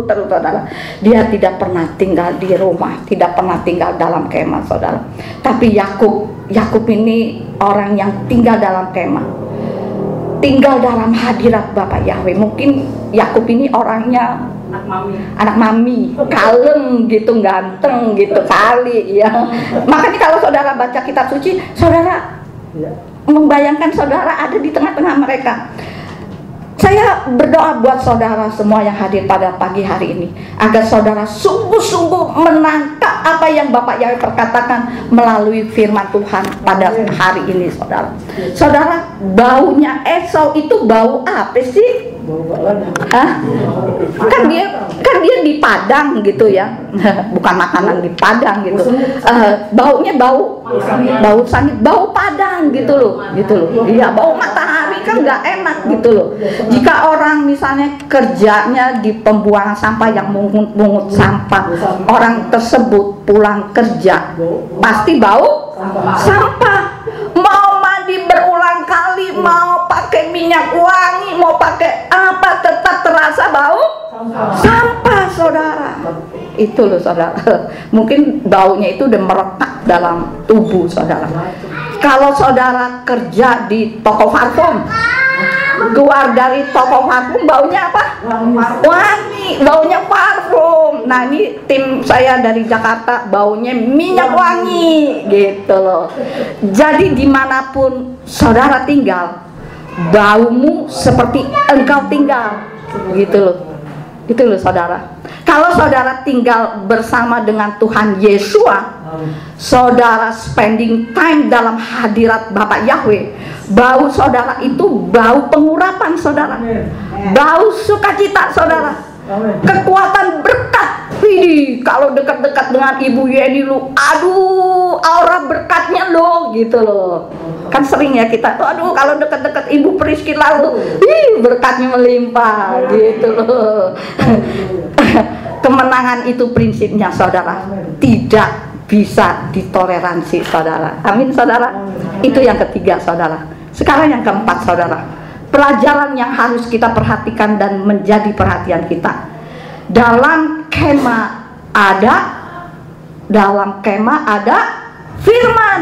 terus, saudara. Dia tidak pernah tinggal di rumah, tidak pernah tinggal dalam kemah, saudara. Tapi Yakub ini orang yang tinggal dalam kemah, tinggal dalam hadirat Bapak Yahweh. Mungkin Yakub ini orangnya anak mami, kalem gitu, ganteng gitu kali ya. Makanya kalau saudara baca kitab suci, saudara membayangkan saudara ada di tengah-tengah mereka. Saya berdoa buat saudara semua yang hadir pada pagi hari ini, agar saudara sungguh-sungguh menangkap apa yang Bapak Yahweh perkatakan melalui firman Tuhan pada hari ini, saudara. Saudara, baunya Esau itu bau apa sih? Hah? Kan dia di padang gitu ya, bukan makanan di padang gitu. Baunya bau sangit, bau padang gitu loh. Iya, bau matahari kan nggak enak gitu loh. Jika orang misalnya kerjanya di pembuangan sampah yang mungut sampah, orang tersebut pulang kerja pasti bau sampah. Mau mandi berulang kali, mau pakai minyak wangi, mau pakai apa, tetap terasa bau sampah, saudara. Itu loh, saudara. Mungkin baunya itu udah merekat dalam tubuh saudara. Kalau saudara kerja di toko parfum, keluar dari toko parfum baunya apa? Wangi, baunya parfum. Nah, ini tim saya dari Jakarta, baunya minyak wangi gitu loh. Jadi dimanapun saudara tinggal, baumu seperti engkau tinggal gitu loh. Itu loh, saudara. Kalau saudara tinggal bersama dengan Tuhan Yesua, saudara spending time dalam hadirat Bapak Yahweh, bau saudara itu bau pengurapan, saudara. Bau sukacita, saudara. Kekuatan berkat. Widih, kalau dekat-dekat dengan Ibu Yeni lu, aduh, aura berkatnya lo, gitu loh. Kan sering ya kita tuh, aduh, kalau dekat-dekat Ibu Priscilla lu, berkatnya melimpah, gitu loh. Kemenangan itu prinsipnya, saudara, tidak bisa ditoleransi, saudara. Amin, saudara. Itu yang ketiga, saudara. Sekarang yang keempat, saudara. Pelajaran yang harus kita perhatikan dan menjadi perhatian kita. dalam kemah ada firman,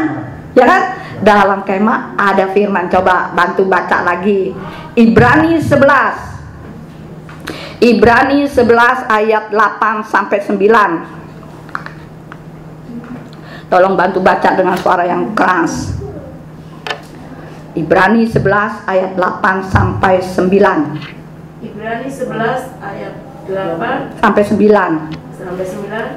ya kan? Dalam kemah ada firman. Coba bantu baca lagi Ibrani 11 ayat 8 sampai 9. Tolong bantu baca dengan suara yang keras. Ibrani 11 ayat 8 sampai 9. Ibrani 11 ayat 8 sampai 9. Dengan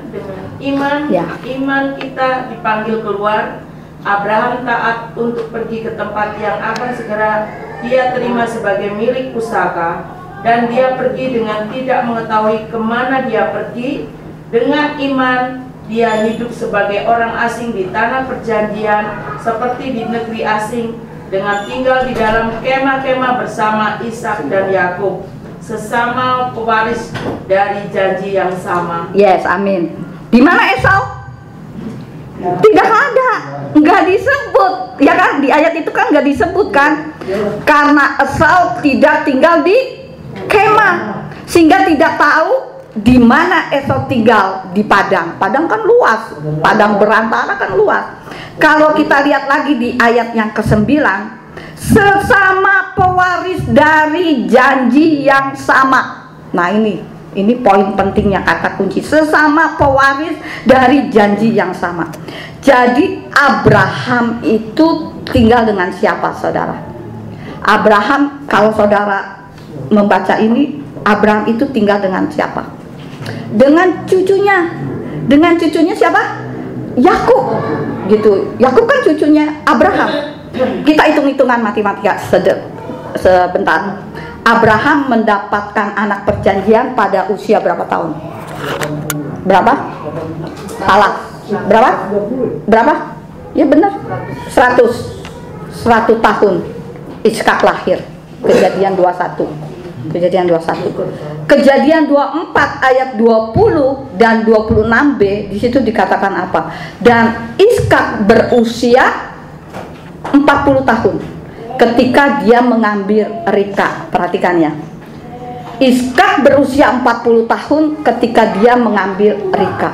iman, Ya. iman kita dipanggil keluar. Abraham taat untuk pergi ke tempat yang akan segera dia terima sebagai milik pusaka, dan dia pergi dengan tidak mengetahui kemana dia pergi. Dengan iman dia hidup sebagai orang asing di tanah perjanjian, seperti di negeri asing, dengan tinggal di dalam kemah-kemah bersama Ishak dan Yakub, sesama pewaris dari janji yang sama. Yes, amin. Di mana Esau? Tidak ada, nggak disebut, ya kan? Di ayat itu kan nggak disebut kan? Karena Esau tidak tinggal di kemah, sehingga tidak tahu di mana Esau tinggal. Di padang. Padang kan luas, padang berantara kan luas. Kalau kita lihat lagi di ayat yang ke-9, sesama pewaris dari janji yang sama. Nah ini poin pentingnya, kata kunci, sesama pewaris dari janji yang sama. Jadi Abraham itu tinggal dengan siapa, saudara? Abraham, kalau saudara membaca ini, Abraham itu tinggal dengan siapa? Dengan cucunya. Dengan cucunya siapa? Yakub, gitu. Yakub kan cucunya Abraham. Kita hitung-hitungan matematika sebentar. Abraham mendapatkan anak perjanjian pada usia berapa tahun? Berapa? Salah. Berapa? Ya benar. 100 tahun Ishak lahir. Kejadian 21. Kejadian 24 ayat 20 dan 26b, di situ dikatakan apa? Dan Ishak berusia 40 tahun ketika dia mengambil Ribka. Perhatikan ya, Ishak berusia 40 tahun ketika dia mengambil Ribka.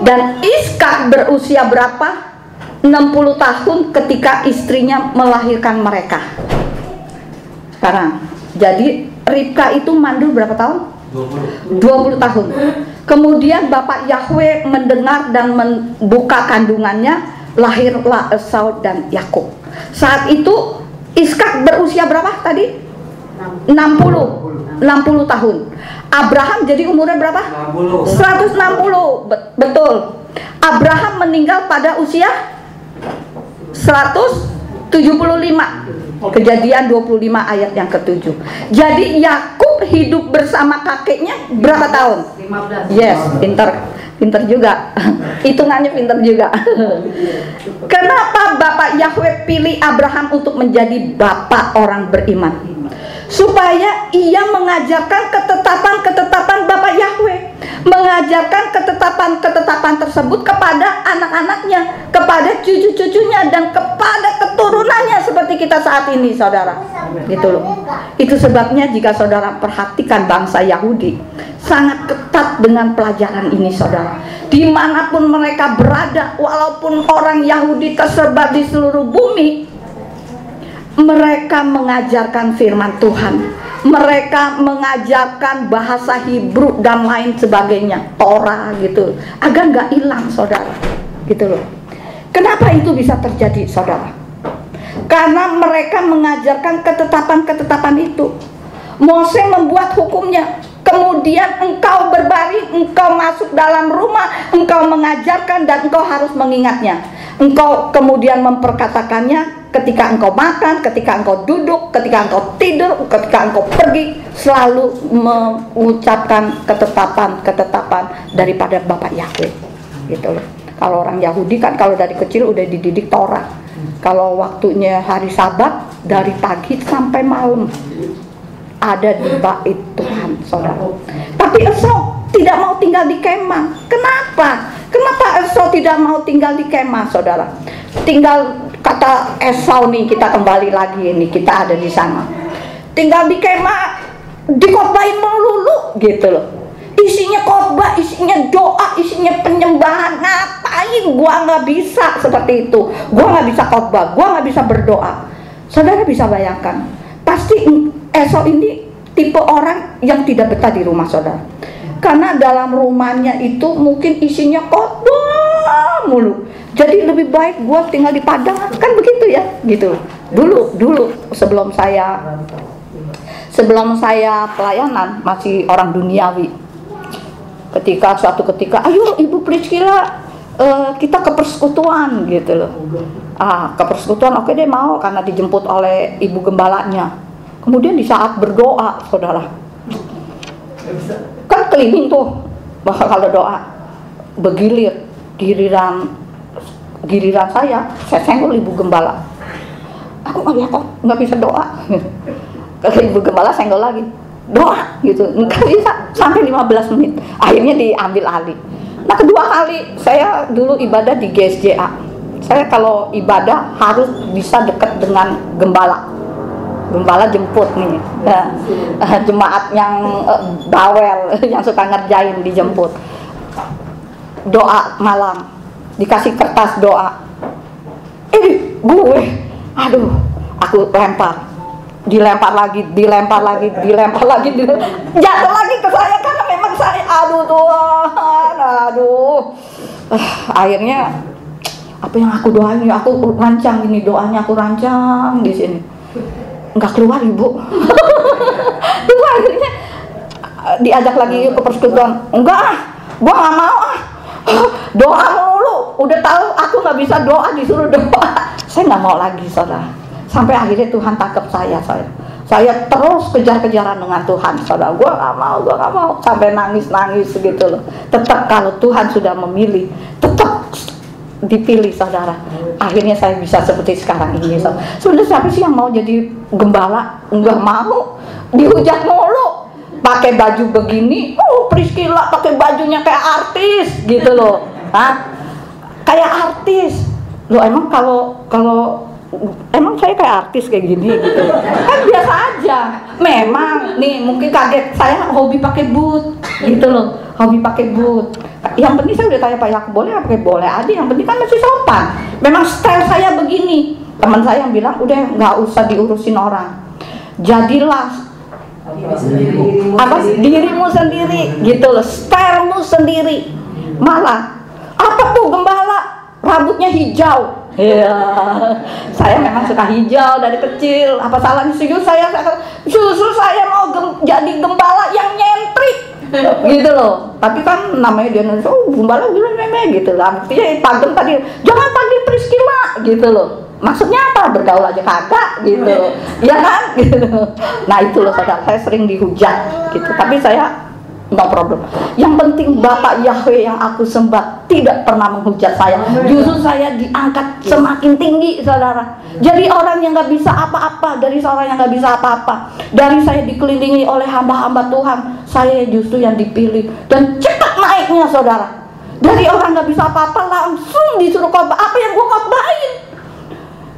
Dan Ishak berusia berapa? 60 tahun ketika istrinya melahirkan mereka. Sekarang, jadi Ribka itu mandul berapa tahun? 20 tahun. Kemudian Bapak Yahweh mendengar dan membuka kandungannya, lahirlah Esau dan Yakub. Saat itu Ishak berusia berapa tadi? 60 tahun. Abraham jadi umurnya berapa? 160. Betul. Abraham meninggal pada usia 175. Kejadian 25 ayat yang ke-7. Jadi Yakub hidup bersama kakeknya berapa tahun? 15. Yes, pinter juga. Hitungannya pinter juga. Kenapa Bapak Yahweh pilih Abraham untuk menjadi bapak orang beriman? Supaya ia mengajarkan ketetapan-ketetapan Bapak Yahweh, mengajarkan ketetapan-ketetapan tersebut kepada anak-anaknya, kepada cucu-cucunya, dan kepada keturunannya seperti kita saat ini, saudara. Gitu loh. Itu sebabnya jika saudara perhatikan bangsa Yahudi sangat ketat dengan pelajaran ini, saudara. Dimanapun mereka berada, walaupun orang Yahudi tersebar di seluruh bumi, mereka mengajarkan firman Tuhan, mereka mengajarkan bahasa Hebrew dan lain sebagainya, Torah gitu, agar nggak hilang, saudara, gitu loh. Kenapa itu bisa terjadi, saudara? Karena mereka mengajarkan ketetapan-ketetapan itu. Mose membuat hukumnya, kemudian engkau berbaring, engkau masuk dalam rumah, engkau mengajarkan dan engkau harus mengingatnya. Engkau kemudian memperkatakannya ketika engkau makan, ketika engkau duduk, ketika engkau tidur, ketika engkau pergi, selalu mengucapkan ketetapan-ketetapan daripada Bapak Yahweh, gitu loh. Kalau orang Yahudi kan kalau dari kecil udah dididik Torah. Kalau waktunya hari Sabat dari pagi sampai malam ada di bait Tuhan, saudara. Tapi Esau tidak mau tinggal di kemah. Kenapa? Kenapa Esau tidak mau tinggal di kemah, saudara? Tinggal, kata Esau nih, kita kembali lagi ini, kita ada di sana. Tinggal di kemah, dikotbahin melulu, gitu loh. Isinya khotbah, isinya doa, isinya penyembahan. Ngapain gua nggak bisa seperti itu? Gua nggak bisa khotbah, gua nggak bisa berdoa. Saudara bisa bayangkan, pasti Esau ini tipe orang yang tidak betah di rumah saudara. Karena dalam rumahnya itu mungkin isinya khotbah mulu. Jadi lebih baik gua tinggal di padang, kan begitu ya, gitu. Dulu sebelum saya pelayanan masih orang duniawi. Suatu ketika, ayo Ibu Priscilla, kita ke persekutuan gitu loh. Ke persekutuan, oke deh mau, karena dijemput oleh ibu gembalanya. Kemudian di saat berdoa, saudara, kan keliling tuh, bahkan kalau doa bergilir, giliran saya senggol ibu gembala. Aku nggak bisa doa. Kalau ibu gembala senggol lagi, doa gitu, nggak bisa sampai 15 menit. Akhirnya diambil alih. Nah, kedua kali saya dulu ibadah di GSJA. Saya kalau ibadah harus bisa dekat dengan gembala. Gembala jemput nih, jemaat yang bawel, yang suka ngerjain dijemput. Doa malam, dikasih kertas doa. Aku dilempar lagi, jatuh lagi ke saya karena memang saya, Tuhan, akhirnya apa yang aku doain ya, aku rancang ini doanya, aku rancang di sini, nggak keluar Ibu. Terus akhirnya diajak lagi ke persekutuan, enggak, gua nggak mau doa mulu, udah tahu aku nggak bisa doa, disuruh doa, saya nggak mau lagi saudara. Sampai akhirnya Tuhan tangkap saya terus kejar-kejaran dengan Tuhan, saudara. Gua nggak mau, sampai nangis gitu loh. Tetap kalau Tuhan sudah memilih, tetap dipilih, saudara. Akhirnya saya bisa seperti sekarang ini, saudara. Sudah siapa sih yang mau jadi gembala? Nggak mau, dihujat mulu. Pakai baju begini, Priscilla pakai bajunya kayak artis gitu loh, kayak artis. Loh, emang kalau emang saya kayak artis kayak gini gitu, kan biasa aja. Memang nih mungkin kaget, saya hobi pakai boot gitu loh, hobi pakai boot. Yang penting saya udah tanya Pak Yakub, boleh pakai, boleh aja, yang penting kan masih sopan. Memang style saya begini. Teman saya yang bilang udah nggak usah diurusin orang, jadilah dirimu sendiri gitu loh, stylemu sendiri. Malah apa tuh gembala rambutnya hijau. Iya, saya memang suka hijau dari kecil. Apa salahnya? Justru saya mau jadi gembala yang nyentrik, gitu loh. Tapi kan namanya dia nulis, gembala bilang meme gitu lah. Buktinya pagem tadi, jangan panggil Priscilla, gitu loh. Maksudnya apa? Bergaul aja kagak, gitu, ya kan? Gitu. Nah itu loh saudara, saya sering dihujat, gitu. Tapi saya no problem. Yang penting Bapak Yahweh yang aku sembah tidak pernah menghujat saya. Justru saya diangkat semakin tinggi, saudara. Jadi orang yang nggak bisa apa-apa, dari seorang yang nggak bisa apa-apa, dari saya dikelilingi oleh hamba-hamba Tuhan, saya justru yang dipilih dan cepat naiknya, saudara. Dari orang nggak bisa apa-apa langsung disuruh khotbah. Apa yang gua khotbahin?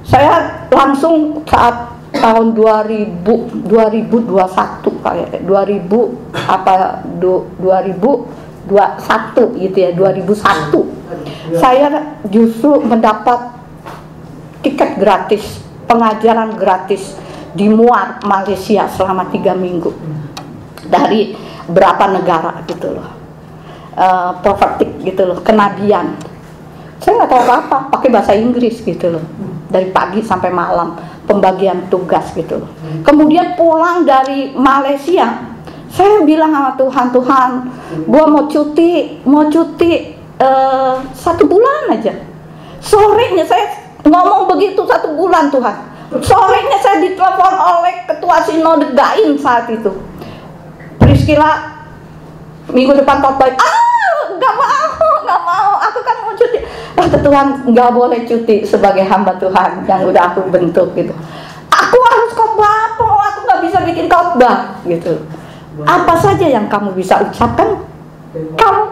Saya langsung saat tahun 2021 kayak 2021 gitu ya, 2001 saya justru mendapat tiket gratis, pengajaran gratis di Muar, Malaysia selama 3 minggu dari berapa negara gitu loh, prophetic gitu loh, kenabian. Saya nggak tahu apa-apa, pakai bahasa Inggris gitu loh, dari pagi sampai malam pembagian tugas gitu loh. Kemudian pulang dari Malaysia, saya bilang sama Tuhan, gua mau cuti 1 bulan aja. Sorenya saya ngomong begitu 1 bulan, Tuhan. Sorenya saya ditelepon oleh ketua sinode Gain saat itu. Priscilla, minggu depan khotbah. Nggak mau, aku kan mau cuti. Tuhan, nggak boleh cuti sebagai hamba Tuhan yang udah aku bentuk gitu. Aku harus khotbah, aku nggak bisa bikin khotbah gitu. Apa saja yang kamu bisa ucapkan, kamu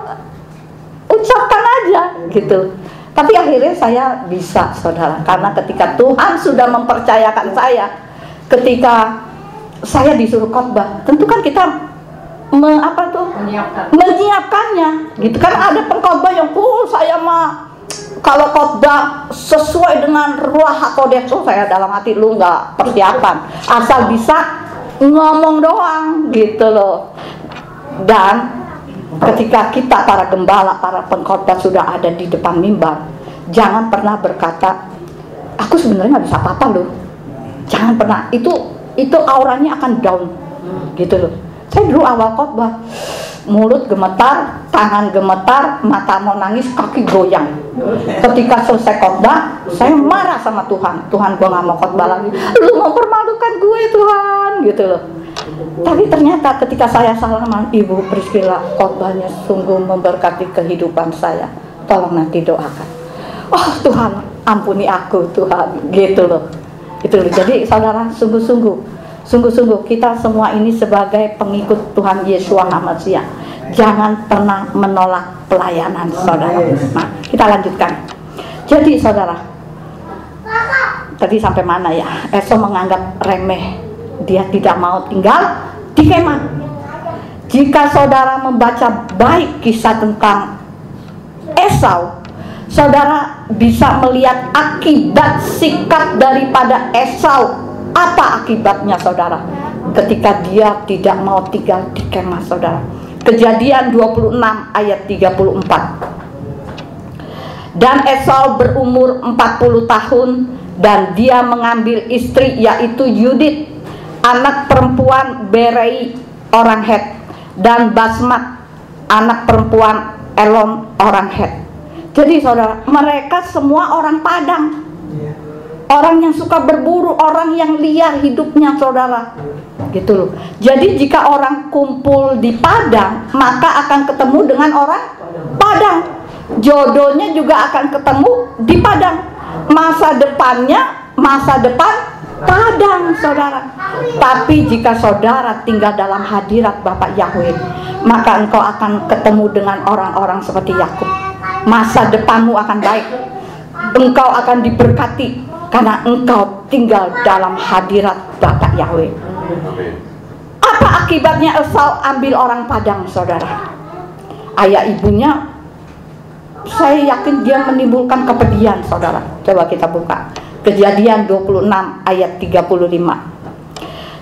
ucapkan aja gitu. Tapi akhirnya saya bisa, saudara, karena ketika Tuhan sudah mempercayakan saya, ketika saya disuruh khotbah, tentu kan kita menyiapkannya gitu. Karena ada pengkhotbah yang saya mah kalau khotbah sesuai dengan ruah HaKodesh, saya dalam hati lu nggak persiapan, asal bisa ngomong doang gitu loh. Dan ketika kita para gembala, para pengkhotbah sudah ada di depan mimbar, jangan pernah berkata, aku sebenarnya nggak bisa apa-apa loh. Jangan pernah, itu auranya akan down gitu loh. Saya dulu awal khotbah, mulut gemetar, tangan gemetar, mata mau nangis, kaki goyang. Ketika selesai khotbah, saya marah sama Tuhan. Tuhan, gue nggak mau khotbah lagi. Lu mempermalukan gue Tuhan, gitu loh. Tapi ternyata ketika saya salaman, Ibu Priscilla, khotbahnya sungguh memberkati kehidupan saya. Tolong nanti doakan. Oh Tuhan, ampuni aku Tuhan, gitu loh. Itu loh. Jadi saudara, sungguh-sungguh kita semua ini sebagai pengikut Tuhan Yesus HaMasiah, jangan pernah menolak pelayanan saudara. Nah, kita lanjutkan. Jadi saudara, tadi sampai mana ya? Esau menganggap remeh, dia tidak mau tinggal di kemah. Jika saudara membaca baik kisah tentang Esau, saudara bisa melihat akibat sikap daripada Esau. Apa akibatnya saudara? Ketika dia tidak mau tinggal di kemah saudara. Kejadian 26 ayat 34. Dan Esau berumur 40 tahun dan dia mengambil istri yaitu Yudit, anak perempuan Berei orang Het, dan Basmat, anak perempuan Elon orang Het. Jadi saudara, mereka semua orang Padang. Orang yang suka berburu, orang yang liar hidupnya saudara, gitu loh. Jadi jika orang kumpul di Padang, maka akan ketemu dengan orang Padang. Jodohnya juga akan ketemu di Padang. Masa depannya, masa depan Padang saudara. Tapi jika saudara tinggal dalam hadirat Bapak Yahweh, maka engkau akan ketemu dengan orang-orang seperti Yakub. Masa depanmu akan baik, engkau akan diberkati, karena engkau tinggal dalam hadirat Bapak Yahweh. Apa akibatnya Esau ambil orang Padang saudara? Ayah ibunya, saya yakin dia menimbulkan kepedihan saudara. Coba kita buka Kejadian 26 ayat 35.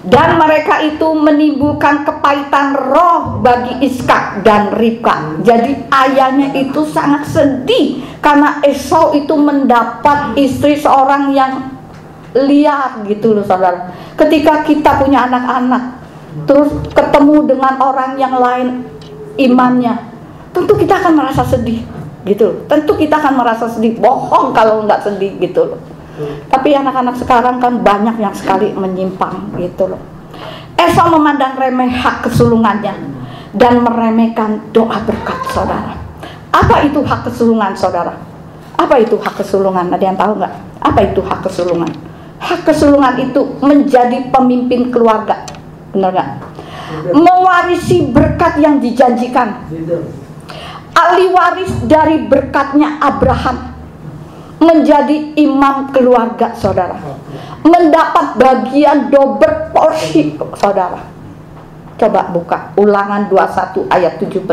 Dan mereka itu menimbulkan kepahitan roh bagi Iskak dan Ribka. Jadi ayahnya itu sangat sedih karena Esau itu mendapat istri seorang yang liar gitu loh saudara. Ketika kita punya anak-anak terus ketemu dengan orang yang lain imannya, tentu kita akan merasa sedih gitu loh. Tentu kita akan merasa sedih, bohong kalau nggak sedih gitu loh. Tapi anak-anak sekarang kan banyak yang sekali menyimpang gitu loh. Esau memandang remeh hak kesulungannya dan meremehkan doa berkat saudara. Apa itu hak kesulungan saudara? Apa itu hak kesulungan? Ada yang tahu nggak? Apa itu hak kesulungan? Hak kesulungan itu menjadi pemimpin keluarga, benar nggak? Mewarisi berkat yang dijanjikan. Ahli waris dari berkatnya Abraham, menjadi imam keluarga saudara, mendapat bagian double porsi saudara. Coba buka Ulangan 21 ayat 17.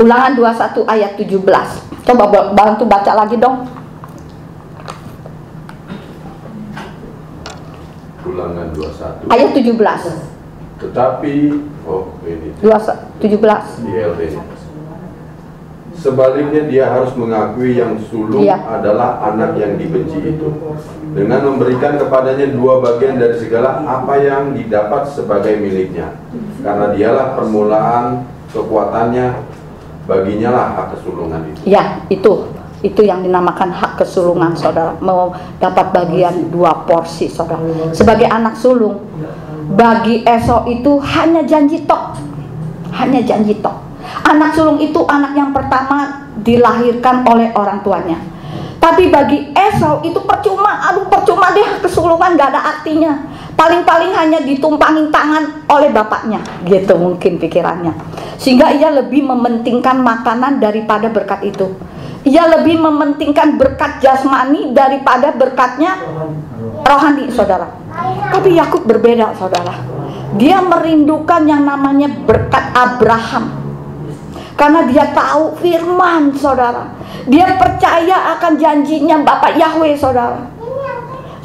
Ulangan 21 ayat 17. Coba bantu baca lagi dong. Ulangan 21 ayat 17. Tetapi ini 17 di LT. Sebaliknya dia harus mengakui yang sulung adalah anak yang dibenci itu, dengan memberikan kepadanya 2 bagian dari segala apa yang didapat sebagai miliknya, karena dialah permulaan kekuatannya, baginya lah hak kesulungan itu. Ya, itu yang dinamakan hak kesulungan saudara, mau dapat bagian 2 porsi saudara. Sebagai anak sulung, bagi Esau itu hanya janji tok, hanya janji tok. Anak sulung itu anak yang pertama dilahirkan oleh orang tuanya. Tapi bagi Esau itu percuma, percuma deh, kesulungan gak ada artinya. Paling-paling hanya ditumpangin tangan oleh bapaknya, gitu mungkin pikirannya. Sehingga ia lebih mementingkan makanan daripada berkat itu. Ia lebih mementingkan berkat jasmani daripada berkatnya rohani saudara. Tapi Yakub berbeda saudara. Dia merindukan yang namanya berkat Abraham. Karena dia tahu firman, saudara. Dia percaya akan janjinya Bapak Yahweh, saudara.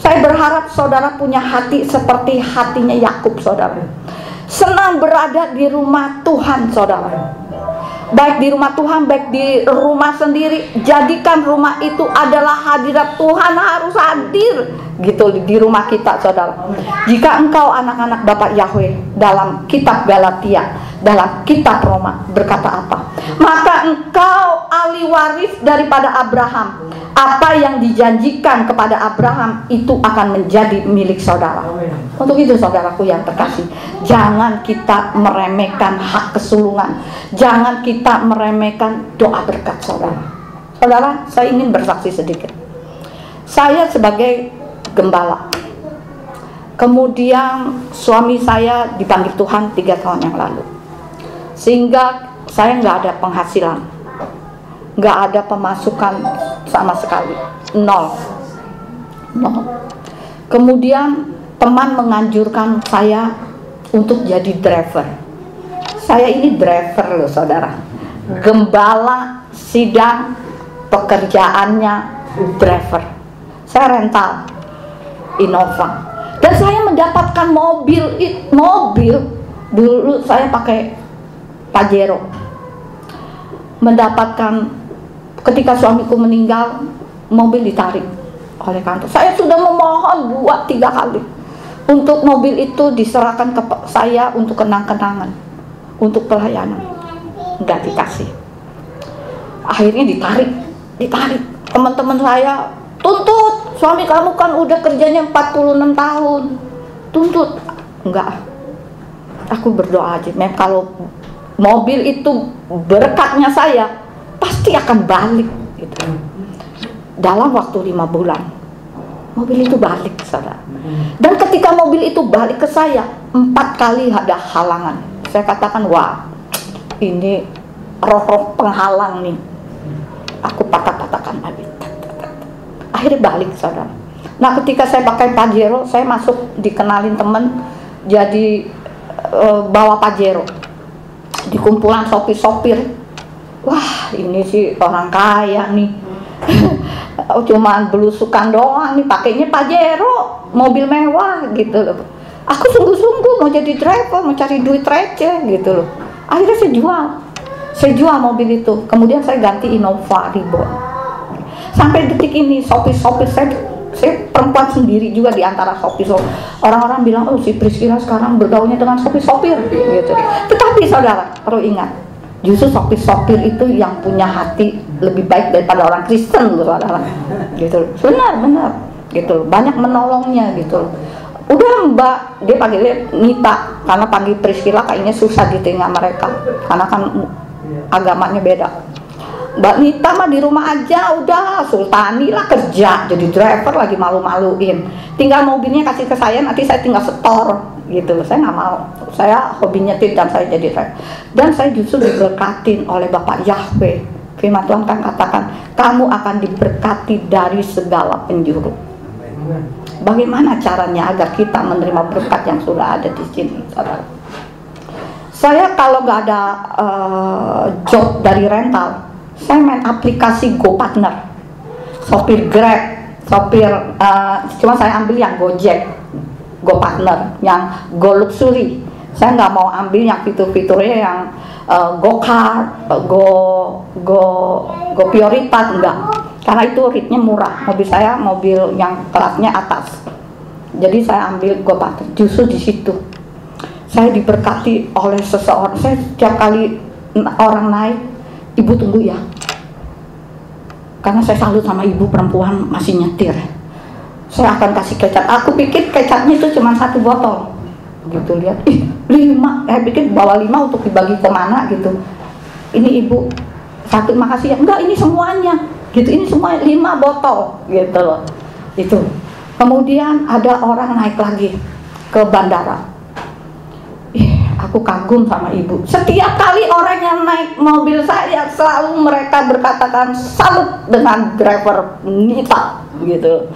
Saya berharap saudara punya hati seperti hatinya Yakub, saudara. Senang berada di rumah Tuhan, saudara. Baik di rumah Tuhan, baik di rumah sendiri. Jadikan rumah itu adalah hadirat Tuhan, harus hadir gitu di rumah kita, saudara. Jika engkau anak-anak Bapak Yahweh, dalam kitab Galatia, dalam kitab Roma berkata apa? Maka engkau ahli waris daripada Abraham. Apa yang dijanjikan kepada Abraham itu akan menjadi milik saudara. Untuk itu saudaraku yang terkasih, jangan kita meremehkan hak kesulungan. Jangan kita meremehkan doa berkat saudara. Saudara, saya ingin bersaksi sedikit. Saya sebagai gembala, kemudian suami saya dipanggil Tuhan 3 tahun yang lalu, sehingga saya nggak ada penghasilan, nggak ada pemasukan sama sekali, nol. Kemudian teman menganjurkan saya untuk jadi driver. Saya ini driver loh, saudara. Gembala sidang, pekerjaannya driver. Saya rental Innova. Dan saya mendapatkan mobil dulu saya pakai Pajero. Mendapatkan ketika suamiku meninggal, mobil ditarik oleh kantor. Saya sudah memohon 2-3 kali untuk mobil itu diserahkan ke saya untuk kenang-kenangan, untuk pelayanan. Enggak dikasih. Akhirnya ditarik. Teman-teman saya tuntut, suami kamu kan udah kerjanya 46 tahun, tuntut. Enggak. Aku berdoa aja, kalau mobil itu berkatnya saya, pasti akan balik gitu. Dalam waktu 5 bulan mobil itu balik, saudara. Dan ketika mobil itu balik ke saya, 4 kali ada halangan. Saya katakan, wah, ini roh-roh penghalang nih. Aku patah-patahkan lagi. Akhirnya balik, saudara. Nah, ketika saya pakai Pajero, saya masuk, dikenalin temen jadi bawa Pajero di kumpulan sopir-sopir. Wah, ini sih orang kaya nih. Cuman belusukan doang nih, pakainya Pajero, mobil mewah gitu loh. Aku sungguh-sungguh mau jadi driver, mau cari duit receh gitu loh. Akhirnya saya jual mobil itu. Kemudian saya ganti Innova Reborn. Sampai detik ini sopir-sopir saya perempuan sendiri juga di antara sopir-sopir. Orang-orang bilang, oh si Priscilla sekarang bergaulnya dengan sopir-sopir gitu. Tetapi saudara perlu ingat, justru sopir-sopir itu yang punya hati lebih baik daripada orang Kristen, saudara. Gitu. Benar gitu. Banyak menolongnya gitu. Udah Mbak, dia panggilnya Nita, karena panggil Priscilla kayaknya susah di telinga mereka, karena kan agamanya beda. Mbak Nita mah di rumah aja, udah sultani lah, kerja jadi driver lagi malu-maluin. Tinggal mobilnya kasih ke saya, nanti saya tinggal setor gitu. Saya nggak mau, saya hobi nyetir dan saya jadi driver. Dan saya justru diberkatin oleh Bapak Yahweh. Firman Tuhan kan katakan, kamu akan diberkati dari segala penjuru. Bagaimana caranya agar kita menerima berkat yang sudah ada di sini, saudara? Saya kalau nggak ada job dari rental, saya main aplikasi GoPartner, sopir Grab, cuma saya ambil yang Gojek, GoPartner, yang Go Luxury. Saya nggak mau ambil yang fitur-fiturnya yang Go-Car, Go Prioritas, enggak. Karena itu rate-nya murah. Mobil saya mobil yang kelasnya atas. Jadi saya ambil GoPartner. Justru di situ saya diberkati oleh seseorang. Saya setiap kali orang naik, ibu tunggu ya. Karena saya salut sama ibu perempuan masih nyetir. Saya akan kasih kecap. Aku pikir kecapnya itu cuma 1 botol. Gitu lihat, 5. Saya pikir bawa 5 untuk dibagi kemana gitu. Ini ibu 1, makasih ya. Enggak, ini semuanya. Gitu, ini semua 5 botol gitu loh. Itu. Kemudian ada orang naik lagi ke bandara. Aku kagum sama ibu. Setiap kali orang yang naik mobil saya selalu mereka berkatakan salut dengan driver Nita gitu.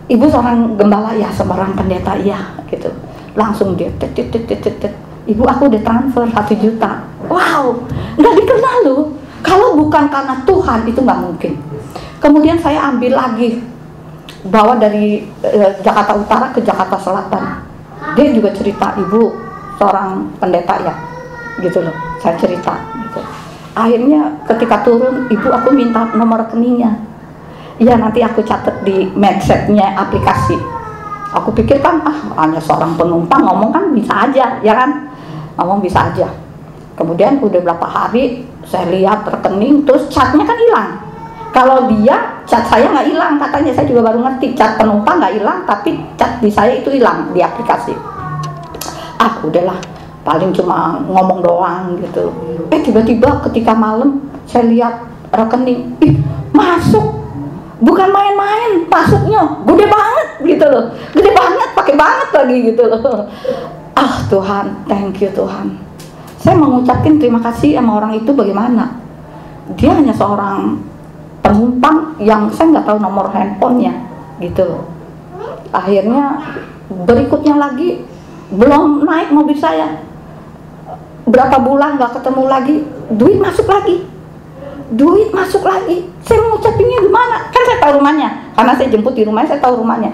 Ibu seorang gembala ya, seorang pendeta ya gitu. langsung dia tet, ibu aku udah transfer 1 juta. Wow, nggak dikenal loh. Kalau bukan karena Tuhan itu nggak mungkin. Kemudian saya ambil lagi, bawa dari Jakarta Utara ke Jakarta Selatan. Dia juga cerita, ibu seorang pendeta ya, gitu loh. Saya cerita gitu. Akhirnya ketika turun, ibu aku minta nomor rekeningnya. Ya nanti aku catat di mindsetnya aplikasi. Aku pikir kan hanya seorang penumpang ngomong kan bisa aja, ya kan? Ngomong bisa aja. Kemudian udah berapa hari saya lihat rekening, terus catnya kan hilang. Kalau dia cat saya nggak hilang, katanya saya juga baru ngerti cat penumpang nggak hilang, tapi cat di saya itu hilang di aplikasi. Udahlah, paling cuma ngomong doang gitu. Tiba-tiba ketika malam saya lihat rekening, masuk. Bukan main-main, masuknya gede banget gitu loh, gede banget, pakai banget lagi gitu loh. Tuhan, thank you Tuhan. Saya mengucapkan terima kasih sama orang itu. Bagaimana? Dia hanya seorang penumpang yang saya nggak tahu nomor handphonenya gitu loh. Akhirnya berikutnya lagi belum naik mobil saya, berapa bulan nggak ketemu lagi, duit masuk lagi. Saya mengucapinnya gimana? Kan saya tahu rumahnya, karena saya jemput di rumahnya, saya tahu rumahnya.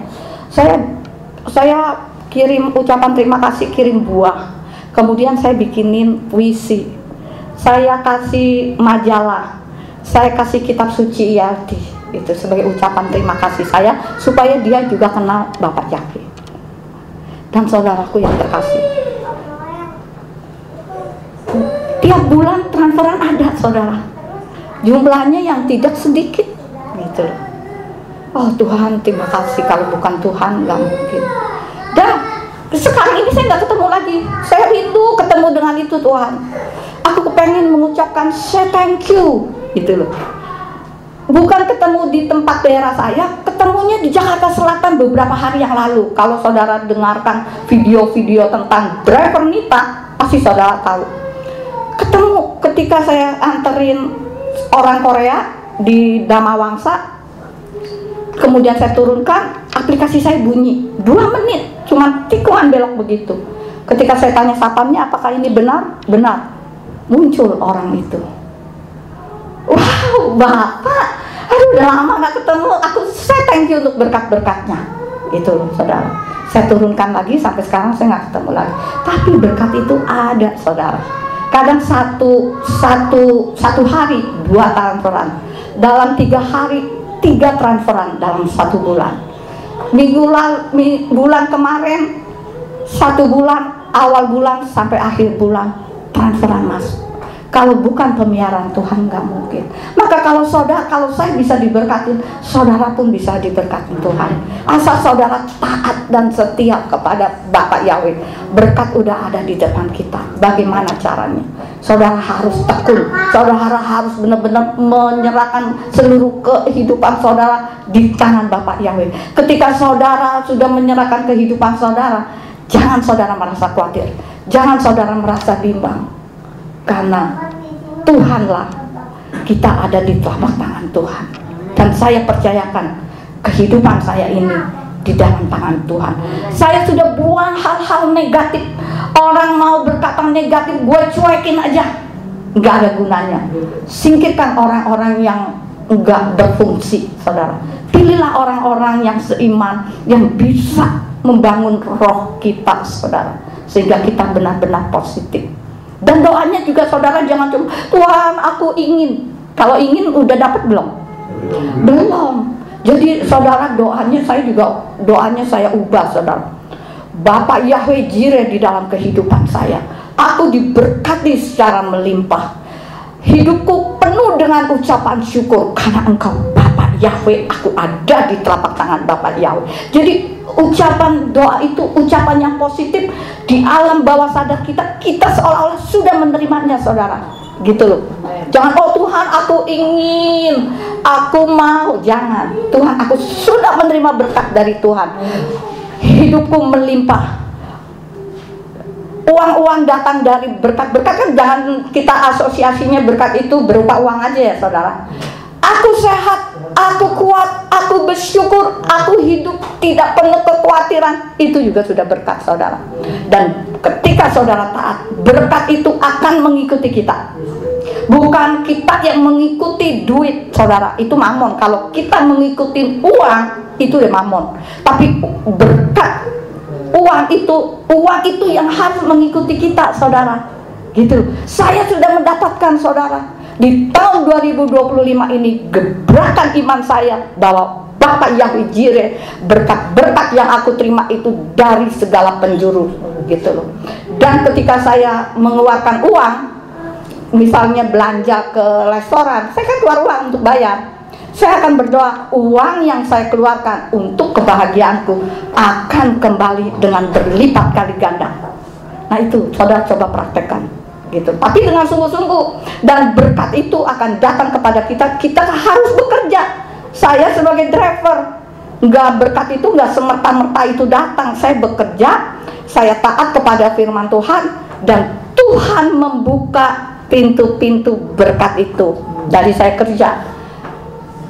Saya kirim ucapan terima kasih, kirim buah. Kemudian saya bikinin puisi. Saya kasih majalah. Saya kasih kitab suci ILT. Itu sebagai ucapan terima kasih saya, supaya dia juga kenal Bapak Yahweh. Dan saudaraku yang terkasih, tiap bulan transferan ada, saudara. Jumlahnya yang tidak sedikit gitu. Tuhan, terima kasih. Kalau bukan Tuhan nggak mungkin. Dan sekarang ini saya nggak ketemu lagi. Saya rindu ketemu dengan itu Tuhan. Aku kepengen mengucapkan say thank you gitu loh. Bukan ketemu di tempat daerah saya, ketemunya di Jakarta Selatan beberapa hari yang lalu. Kalau saudara dengarkan video-video tentang driver Nita, pasti saudara tahu. Ketemu ketika saya anterin orang Korea di Damawangsa, kemudian saya turunkan, aplikasi saya bunyi 2 menit, cuma tikungan belok begitu. Ketika saya tanya satpamnya apakah ini benar, muncul orang itu. Wow, Bapak, udah lama gak ketemu, saya thank you untuk berkat-berkatnya gitu loh saudara. Saya turunkan lagi, sampai sekarang saya gak ketemu lagi, tapi berkat itu ada saudara. Kadang satu hari 2 transferan, dalam 3 hari 3 transferan dalam 1 bulan. Bulan kemarin 1 bulan, awal bulan sampai akhir bulan transferan masuk. Kalau bukan pemeliharaan Tuhan nggak mungkin. Maka kalau saya bisa diberkatin, saudara pun bisa diberkatin Tuhan. Asal saudara taat dan setia kepada Bapak Yahweh, berkat udah ada di depan kita. Bagaimana caranya? Saudara harus tekun. Saudara harus benar-benar menyerahkan seluruh kehidupan saudara di tangan Bapak Yahweh. Ketika saudara sudah menyerahkan kehidupan saudara, jangan saudara merasa khawatir, jangan saudara merasa bimbang. Karena Tuhanlah, kita ada di telapak tangan Tuhan. Dan saya percayakan kehidupan saya ini di dalam tangan Tuhan. Saya sudah buang hal-hal negatif. Orang mau berkata negatif, gue cuekin aja, nggak ada gunanya. Singkirkan orang-orang yang nggak berfungsi, saudara. Pilihlah orang-orang yang seiman, yang bisa membangun roh kita, saudara, sehingga kita benar-benar positif. Dan doanya juga saudara jangan cuma Tuhan aku ingin. Kalau ingin udah dapat belum? Belum. Jadi saudara doanya saya ubah saudara. Bapak Yahweh Jireh di dalam kehidupan saya. Aku diberkati secara melimpah. Hidupku penuh dengan ucapan syukur karena Engkau Bapak Yahweh. Aku ada di telapak tangan Bapak Yahweh. Jadi ucapan doa itu ucapan yang positif di alam bawah sadar kita seolah-olah sudah menerimanya saudara, gitu loh. Jangan Tuhan aku ingin, aku mau, jangan. Tuhan aku sudah menerima berkat dari Tuhan, hidupku melimpah, uang-uang datang dari berkat-berkat. Kan jangan kita asosiasinya berkat itu berupa uang aja ya saudara. Aku sehat, aku kuat, aku bersyukur, aku hidup tidak penuh kekhawatiran. Itu juga sudah berkat saudara. Dan ketika saudara taat, berkat itu akan mengikuti kita. Bukan kita yang mengikuti duit, saudara, itu mamon. Kalau kita mengikuti uang, itu ya mamon. Tapi berkat, uang itu yang harus mengikuti kita, saudara. Gitu. Saya sudah mendapatkan, saudara, di tahun 2025 ini gebrakan iman saya bahwa Bapak Yahweh Jireh, berkat-berkat yang aku terima itu dari segala penjuru, gitu loh. Dan ketika saya mengeluarkan uang, misalnya belanja ke restoran, saya kan keluar uang untuk bayar. Saya akan berdoa, uang yang saya keluarkan untuk kebahagiaanku akan kembali dengan berlipat kali ganda. Nah itu, saudara coba praktekkan, gitu. Tapi dengan sungguh-sungguh, dan berkat itu akan datang kepada kita. Kita harus bekerja. Saya sebagai driver, berkat itu nggak semerta-merta itu datang. Saya bekerja, saya taat kepada firman Tuhan, dan Tuhan membuka pintu-pintu berkat itu dari saya kerja.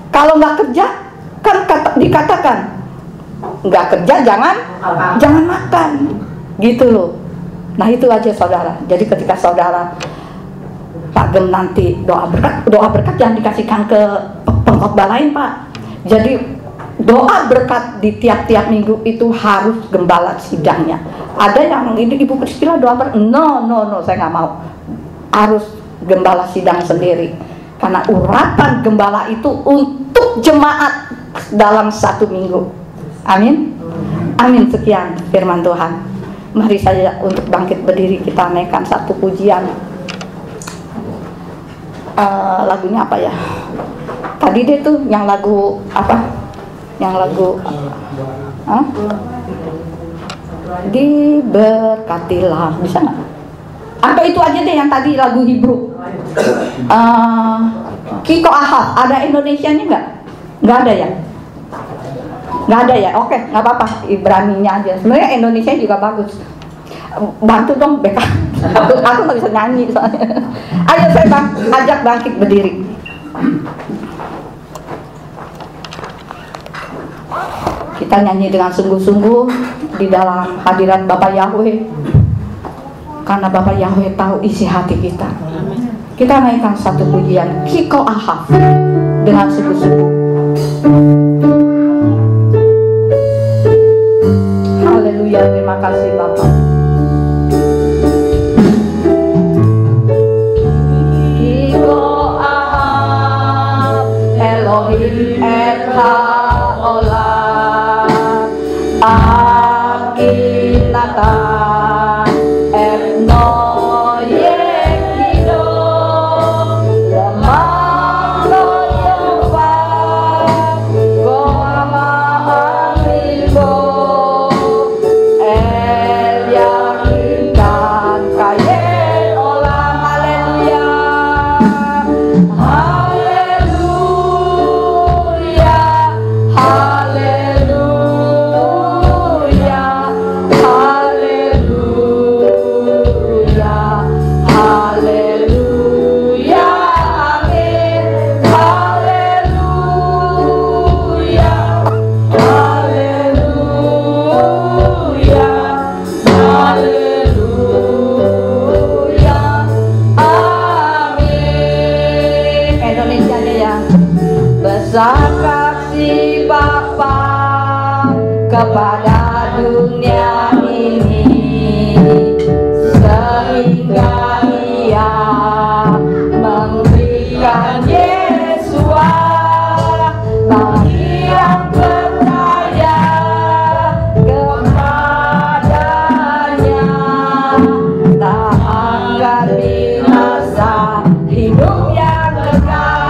Kalau nggak kerja, kan dikatakan nggak kerja jangan makan, gitu loh. Nah itu aja, saudara. Jadi ketika saudara Pak Gem nanti doa berkat jangan dikasihkan ke pengkhotbah lain, Pak. Jadi doa berkat di tiap-tiap minggu itu harus gembala sidangnya. Ada yang ini Ibu Priscilla doa berkat, no, saya nggak mau. Harus gembala sidang sendiri, karena urapan gembala itu untuk jemaat dalam satu minggu. Amin. Sekian firman Tuhan. Mari saja untuk bangkit berdiri, kita naikkan satu pujian. Lagunya apa ya? Tadi dia tuh yang lagu apa? Yang lagu diberkatilah, bisa nggak? Atau itu aja deh yang tadi lagu Hebrew. Kiko Ahab, ada Indonesianya nggak? Nggak ada ya? Nggak ada ya? Oke, nggak apa-apa, Ibraninya aja. Sebenarnya Indonesia juga bagus. Bantu dong BK. Aku nggak bisa nyanyi soalnya. Ayo saya ajak bangkit berdiri. Kita nyanyi dengan sungguh-sungguh di dalam hadirat Bapak Yahweh. Karena Bapak Yahweh tahu isi hati kita. Kita naikkan satu pujian Kiko Ahab dengan sungguh-sungguh. Haleluya, terima kasih Bapak. Kiko Ahab, Elohim Haolam, Akinata. Besar kasih Bapa kepada dunia ini, sehingga Ia memberikan Yesus bagi yang percaya kepadanya, tak akan binasa, hidup yang kekal.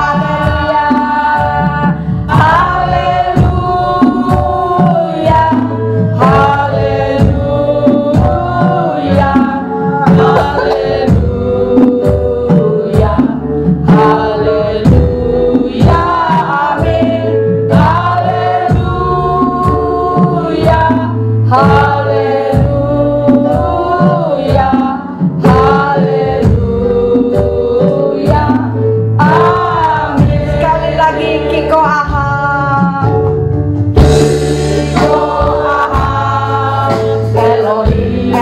Elohim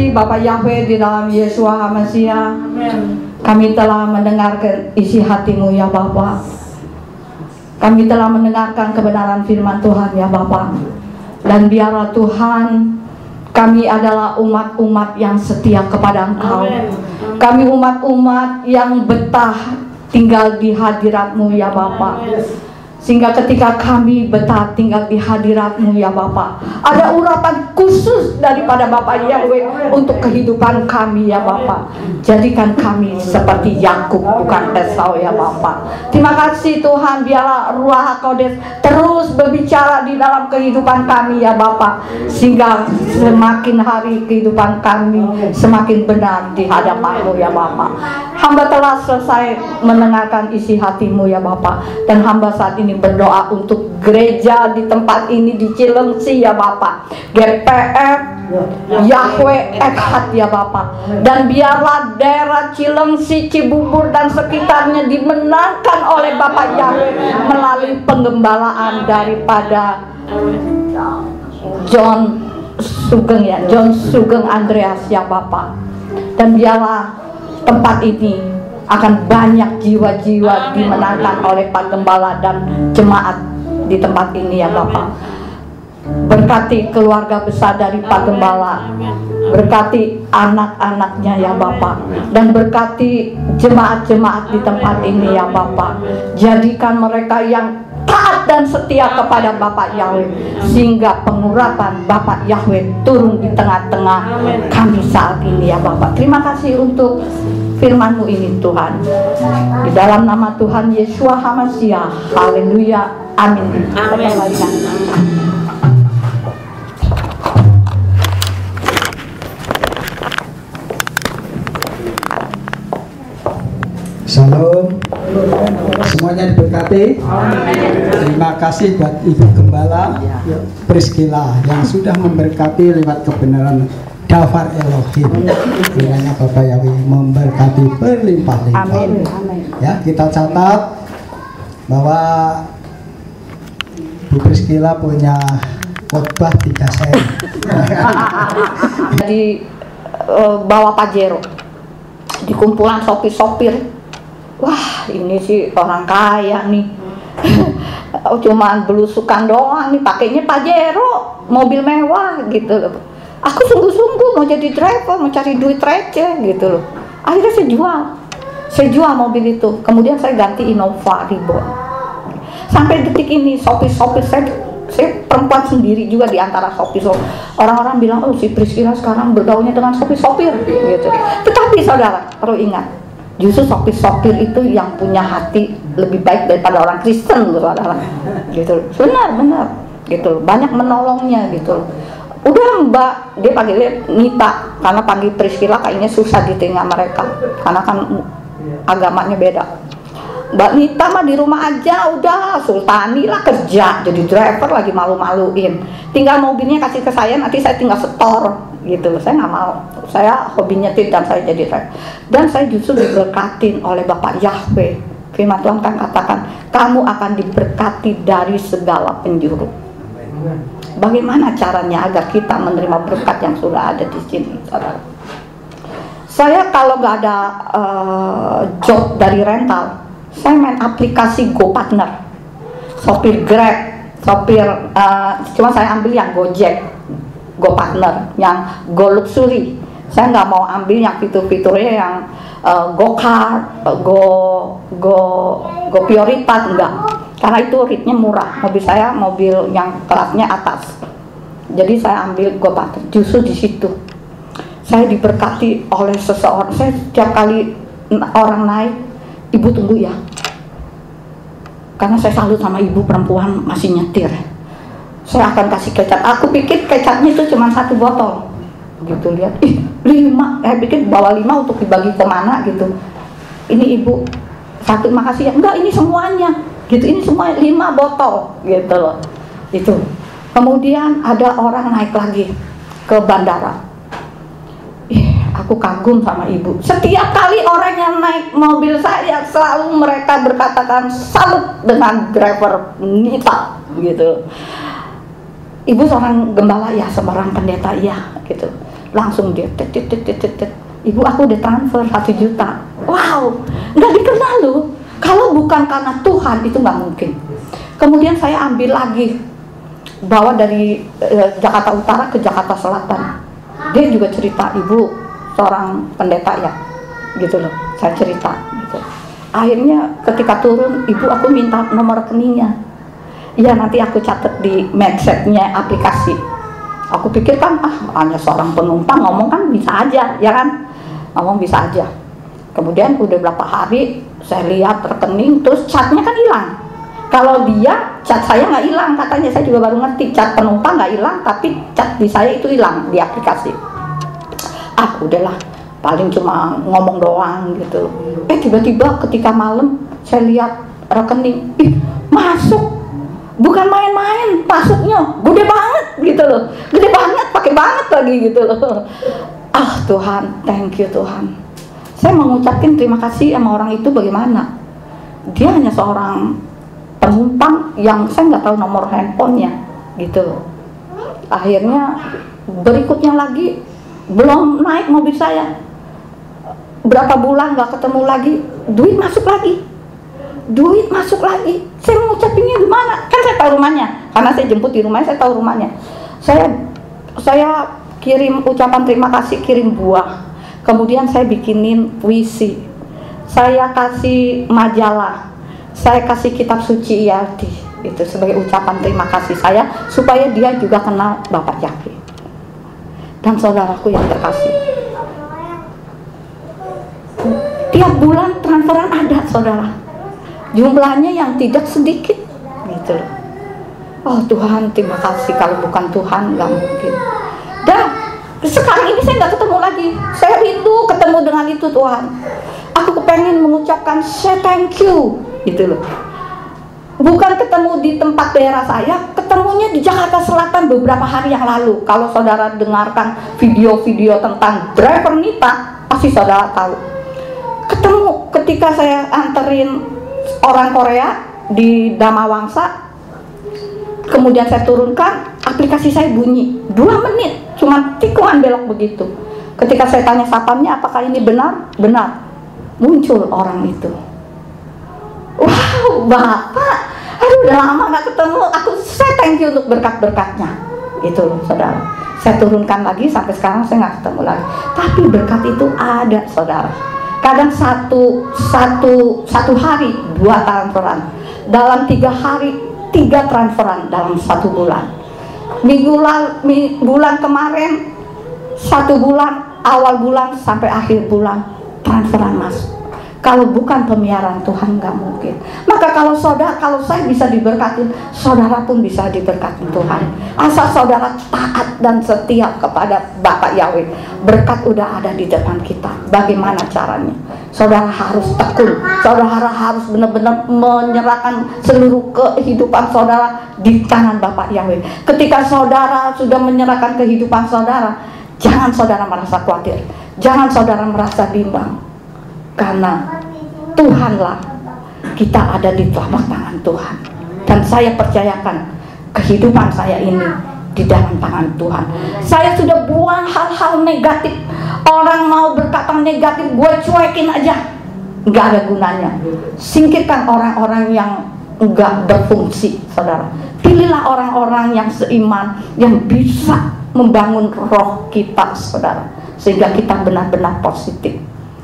kasih Bapak Yahweh di dalam Yeshua HaMashiach. Kami telah mendengarkan isi hati-Mu ya Bapak. Kami telah mendengarkan kebenaran firman Tuhan ya Bapak. Dan biarlah Tuhan, kami adalah umat-umat yang setia kepada Engkau. Kami umat-umat yang betah tinggal di hadirat-Mu ya Bapak. Sehingga ketika kami betah tinggal di hadirat-Mu ya Bapak, ada urapan khusus daripada Bapak Yahweh untuk kehidupan kami ya Bapak. Jadikan kami seperti Yakub, bukan Esau ya Bapak. Terima kasih Tuhan, biarlah Ruach HaKodes terus berbicara di dalam kehidupan kami ya Bapak, sehingga semakin hari kehidupan kami semakin benar di hadapan-Mu ya Bapak. Hamba telah selesai mendengarkan isi hati-Mu ya Bapak, dan hamba saat ini berdoa untuk gereja di tempat ini di Cilengsi ya Bapak, GPF Yahweh Echad ya Bapak, dan biarlah daerah Cilengsi, Cibubur dan sekitarnya dimenangkan oleh Bapak Yahweh melalui penggembalaan daripada John Sugeng ya, John Sugeng Andreas ya Bapak. Dan biarlah tempat ini akan banyak jiwa-jiwa dimenangkan oleh Pak Gembala dan jemaat di tempat ini ya Bapak. Berkati keluarga besar dari Pak Gembala, berkati anak-anaknya ya Bapak, dan berkati jemaat-jemaat di tempat ini ya Bapak. Jadikan mereka yang taat dan setia kepada Bapak Yahweh, sehingga pengurapan Bapak Yahweh turun di tengah-tengah kami saat ini ya Bapak. Terima kasih untuk firman-Mu ini Tuhan. Di dalam nama Tuhan Yeshua HaMashiach. Haleluya. Amin. Shalom, semuanya diberkati. Terima kasih buat Ibu Gembala Priscilla yang sudah memberkati lewat kebenaran Dafar Elohim. Kiranya Bapak Yahweh memberkati berlimpah-limpah. Ya, kita catat bahwa Bu Priscilla punya khotbah 3 sen. Jadi bawa Pajero di kumpulan sopir-sopir. Wah, ini sih orang kaya nih. Cuman belusukan doang nih, pakainya Pajero, mobil mewah gitu loh. Aku sungguh-sungguh mau jadi driver, mau cari duit receh gitu loh. Akhirnya saya jual mobil itu. Kemudian saya ganti Innova Reborn. Sampai detik ini sopir-sopir saya perempuan sendiri juga di antara sopir-sopir. Orang-orang bilang, oh si Priscilla sekarang bergaulnya dengan sopir-sopir gitu. Tetapi saudara perlu ingat, justru sopir-sopir itu yang punya hati lebih baik daripada orang Kristen loh saudara. Gitu. Benar gitu. Banyak menolongnya gitu. Udah Mbak, dia panggilnya Nita, karena panggil Priscilla kayaknya susah di telinga mereka, karena kan agamanya beda. Mbak Nita mah di rumah aja, udah sultani lah kerja, jadi driver lagi malu-maluin. Tinggal mobilnya kasih ke saya, nanti saya tinggal setor gitu. Saya nggak mau, saya hobi nyetir dan saya jadi driver. Dan saya justru diberkatin oleh Bapak Yahweh. Firman Tuhan kan katakan, kamu akan diberkati dari segala penjuru. Bagaimana caranya agar kita menerima berkat yang sudah ada di sini, saudara? Saya kalau nggak ada job dari rental, saya main aplikasi GoPartner, sopir Grab, sopir, cuma saya ambil yang Gojek, GoPartner, yang Go Luxury. Saya nggak mau ambil yang fitur-fiturnya yang Go-Car, Go Prioritas, enggak. Karena itu rate-nya murah. Mobil saya mobil yang kelasnya atas. Jadi saya ambil GoPartner. Justru di situ saya diberkati oleh seseorang. Saya setiap kali orang naik, ibu tunggu ya. Karena saya salut sama ibu perempuan masih nyetir. Saya akan kasih kecap. Aku pikir kecapnya itu cuma 1 botol. Gitu lihat, 5. Saya pikir bawa 5 untuk dibagi kemana gitu. Ini ibu 1, makasih ya. Enggak, ini semuanya. Gitu, ini semua 5 botol gitu loh. Itu. Kemudian ada orang naik lagi ke bandara. Aku kagum sama ibu. Setiap kali orang yang naik mobil saya selalu mereka berkatakan salut dengan driver Nita gitu. Ibu seorang gembala ya, seorang pendeta ya gitu. langsung dia tet, ibu aku udah transfer 1 juta. Wow, nggak dikenal loh. Kalau bukan karena Tuhan itu nggak mungkin. Kemudian saya ambil lagi, bawa dari Jakarta Utara ke Jakarta Selatan. Dia juga cerita, ibu seorang pendeta ya, gitu loh. Saya cerita gitu. Akhirnya ketika turun, ibu aku minta nomor rekeningnya. Ya nanti aku catat di mindsetnya aplikasi. Aku pikir kan hanya seorang penumpang ngomong kan bisa aja, ya kan? Ngomong bisa aja. Kemudian udah berapa hari saya lihat rekening, terus catnya kan hilang. Kalau dia, cat saya nggak hilang katanya, saya juga baru ngerti cat penumpang nggak hilang, tapi cat di saya itu hilang di aplikasi. Udahlah, paling cuma ngomong doang gitu. Tiba-tiba ketika malam saya lihat rekening, masuk. Bukan main-main, masuknya gede banget gitu loh, gede banget, pakai banget lagi gitu loh. Tuhan, thank you Tuhan. Saya mengucapkan terima kasih sama orang itu. Bagaimana? Dia hanya seorang penumpang yang saya nggak tahu nomor handphonenya gitu loh. Akhirnya berikutnya lagi belum naik mobil saya, berapa bulan nggak ketemu lagi, duit masuk lagi. Saya mengucapinnya gimana? Kan saya tahu rumahnya, karena saya jemput di rumahnya, saya tahu rumahnya. Saya kirim ucapan terima kasih, kirim buah. Kemudian saya bikinin puisi. Saya kasih majalah. Saya kasih kitab suci ILD. Itu sebagai ucapan terima kasih saya, supaya dia juga kenal Bapak Yahweh. Dan saudaraku yang terkasih, tiap bulan transferan ada, saudara. Jumlahnya yang tidak sedikit gitu loh. Tuhan, terima kasih. Kalau bukan Tuhan nggak mungkin. Dan sekarang ini saya nggak ketemu lagi. Saya rindu ketemu dengan itu Tuhan. Aku kepengen mengucapkan say thank you gitu loh. Bukan ketemu di tempat daerah saya, ketemunya di Jakarta Selatan beberapa hari yang lalu. Kalau saudara dengarkan video-video tentang driver Nita, pasti saudara tahu. Ketemu ketika saya anterin orang Korea di Damawangsa, kemudian saya turunkan, aplikasi saya bunyi 2 menit, cuma tikungan belok begitu. Ketika saya tanya satpamnya apakah ini benar, muncul orang itu. Wow, Bapak, udah lama gak ketemu, saya thank you untuk berkat-berkatnya gitu loh saudara. Saya turunkan lagi, sampai sekarang saya gak ketemu lagi, tapi berkat itu ada saudara. Kadang satu hari 2 transferan, dalam 3 hari 3 transferan dalam 1 bulan. Bulan kemarin 1 bulan, awal bulan sampai akhir bulan transferan masuk. Kalau bukan pemeliharaan Tuhan nggak mungkin. Maka kalau saya bisa diberkati, saudara pun bisa diberkati Tuhan. Asal saudara taat dan setia kepada Bapak Yahweh, berkat udah ada di depan kita. Bagaimana caranya? Saudara harus tekun. Saudara harus benar-benar menyerahkan seluruh kehidupan saudara di tangan Bapak Yahweh. Ketika saudara sudah menyerahkan kehidupan saudara, jangan saudara merasa khawatir, jangan saudara merasa bimbang. Karena Tuhanlah, kita ada di telapak tangan Tuhan. Dan saya percayakan kehidupan saya ini di dalam tangan Tuhan. Saya sudah buang hal-hal negatif. Orang mau berkata negatif, gue cuekin aja, nggak ada gunanya. Singkirkan orang-orang yang nggak berfungsi, saudara. Pilihlah orang-orang yang seiman, yang bisa membangun roh kita, saudara, sehingga kita benar-benar positif.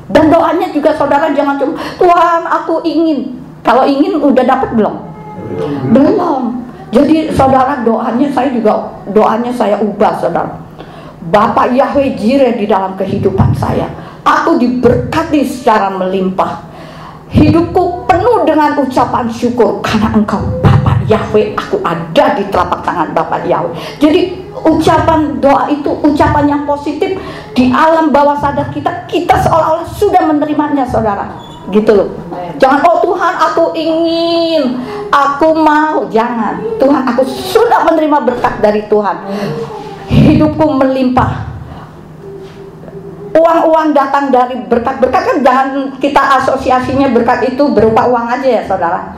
Dan doanya juga saudara jangan cuma Tuhan aku ingin. Kalau ingin udah dapat belum? Belum. Jadi saudara doanya saya ubah saudara. Bapak Yahweh Jireh di dalam kehidupan saya. Aku diberkati secara melimpah. Hidupku penuh dengan ucapan syukur karena Engkau Bapak Yahweh. Aku ada di telapak tangan Bapak Yahweh. Jadi ucapan doa itu ucapan yang positif di alam bawah sadar kita seolah-olah sudah menerimanya saudara, gitu loh. Jangan Tuhan aku ingin, aku mau, jangan. Tuhan aku sudah menerima berkat dari Tuhan, hidupku melimpah, uang-uang datang dari berkat-berkat. Kan jangan kita asosiasinya berkat itu berupa uang aja ya saudara.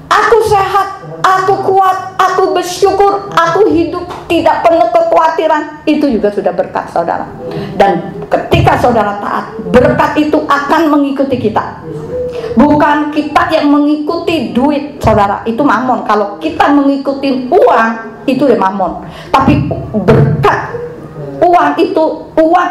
Aku sehat, aku kuat, aku bersyukur, aku hidup tidak penuh kekhawatiran. Itu juga sudah berkat saudara. Dan ketika saudara taat, berkat itu akan mengikuti kita. Bukan kita yang mengikuti duit, saudara. Itu mamon. Kalau kita mengikuti uang, itu ya mamon. Tapi berkat, uang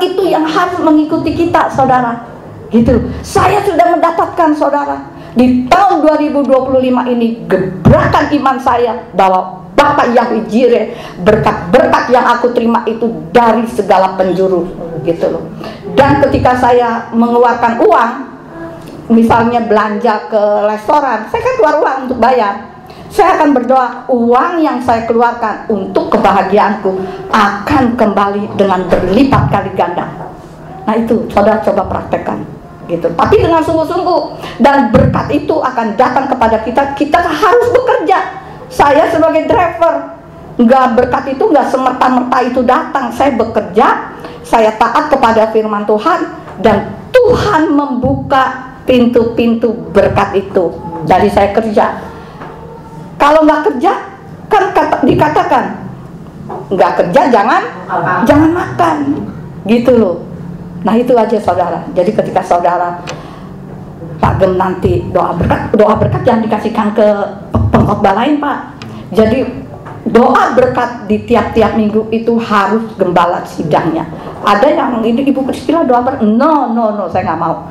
itu yang harus mengikuti kita, saudara. Gitu. Saya sudah mendapatkan, saudara. Di tahun 2025 ini gebrakan iman saya bahwa Bapak Yahweh Jireh, berkat-berkat yang aku terima itu dari segala penjuru, gitu loh. Dan ketika saya mengeluarkan uang, misalnya belanja ke restoran, saya kan keluar uang untuk bayar. Saya akan berdoa, uang yang saya keluarkan untuk kebahagiaanku akan kembali dengan berlipat kali ganda. Nah itu, saudara coba praktekkan. Gitu. Tapi dengan sungguh-sungguh, dan berkat itu akan datang kepada kita. Kita harus bekerja. Saya sebagai driver, berkat itu nggak semerta-merta itu datang. Saya bekerja, saya taat kepada firman Tuhan, dan Tuhan membuka pintu-pintu berkat itu dari saya kerja. Kalau nggak kerja, kan dikatakan nggak kerja jangan makan, gitu loh. Nah itu aja saudara. Jadi ketika saudara Pak Gem nanti doa berkat jangan dikasihkan ke pengkhotbah lain, Pak. Jadi doa berkat di tiap-tiap minggu itu harus gembala sidangnya. Ada yang ini Ibu Priscilla doa berkat, no, saya nggak mau.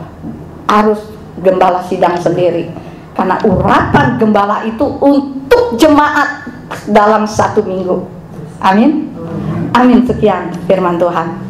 Harus gembala sidang sendiri. Karena urapan gembala itu untuk jemaat dalam 1 minggu. Amin. Amin. Sekian firman Tuhan.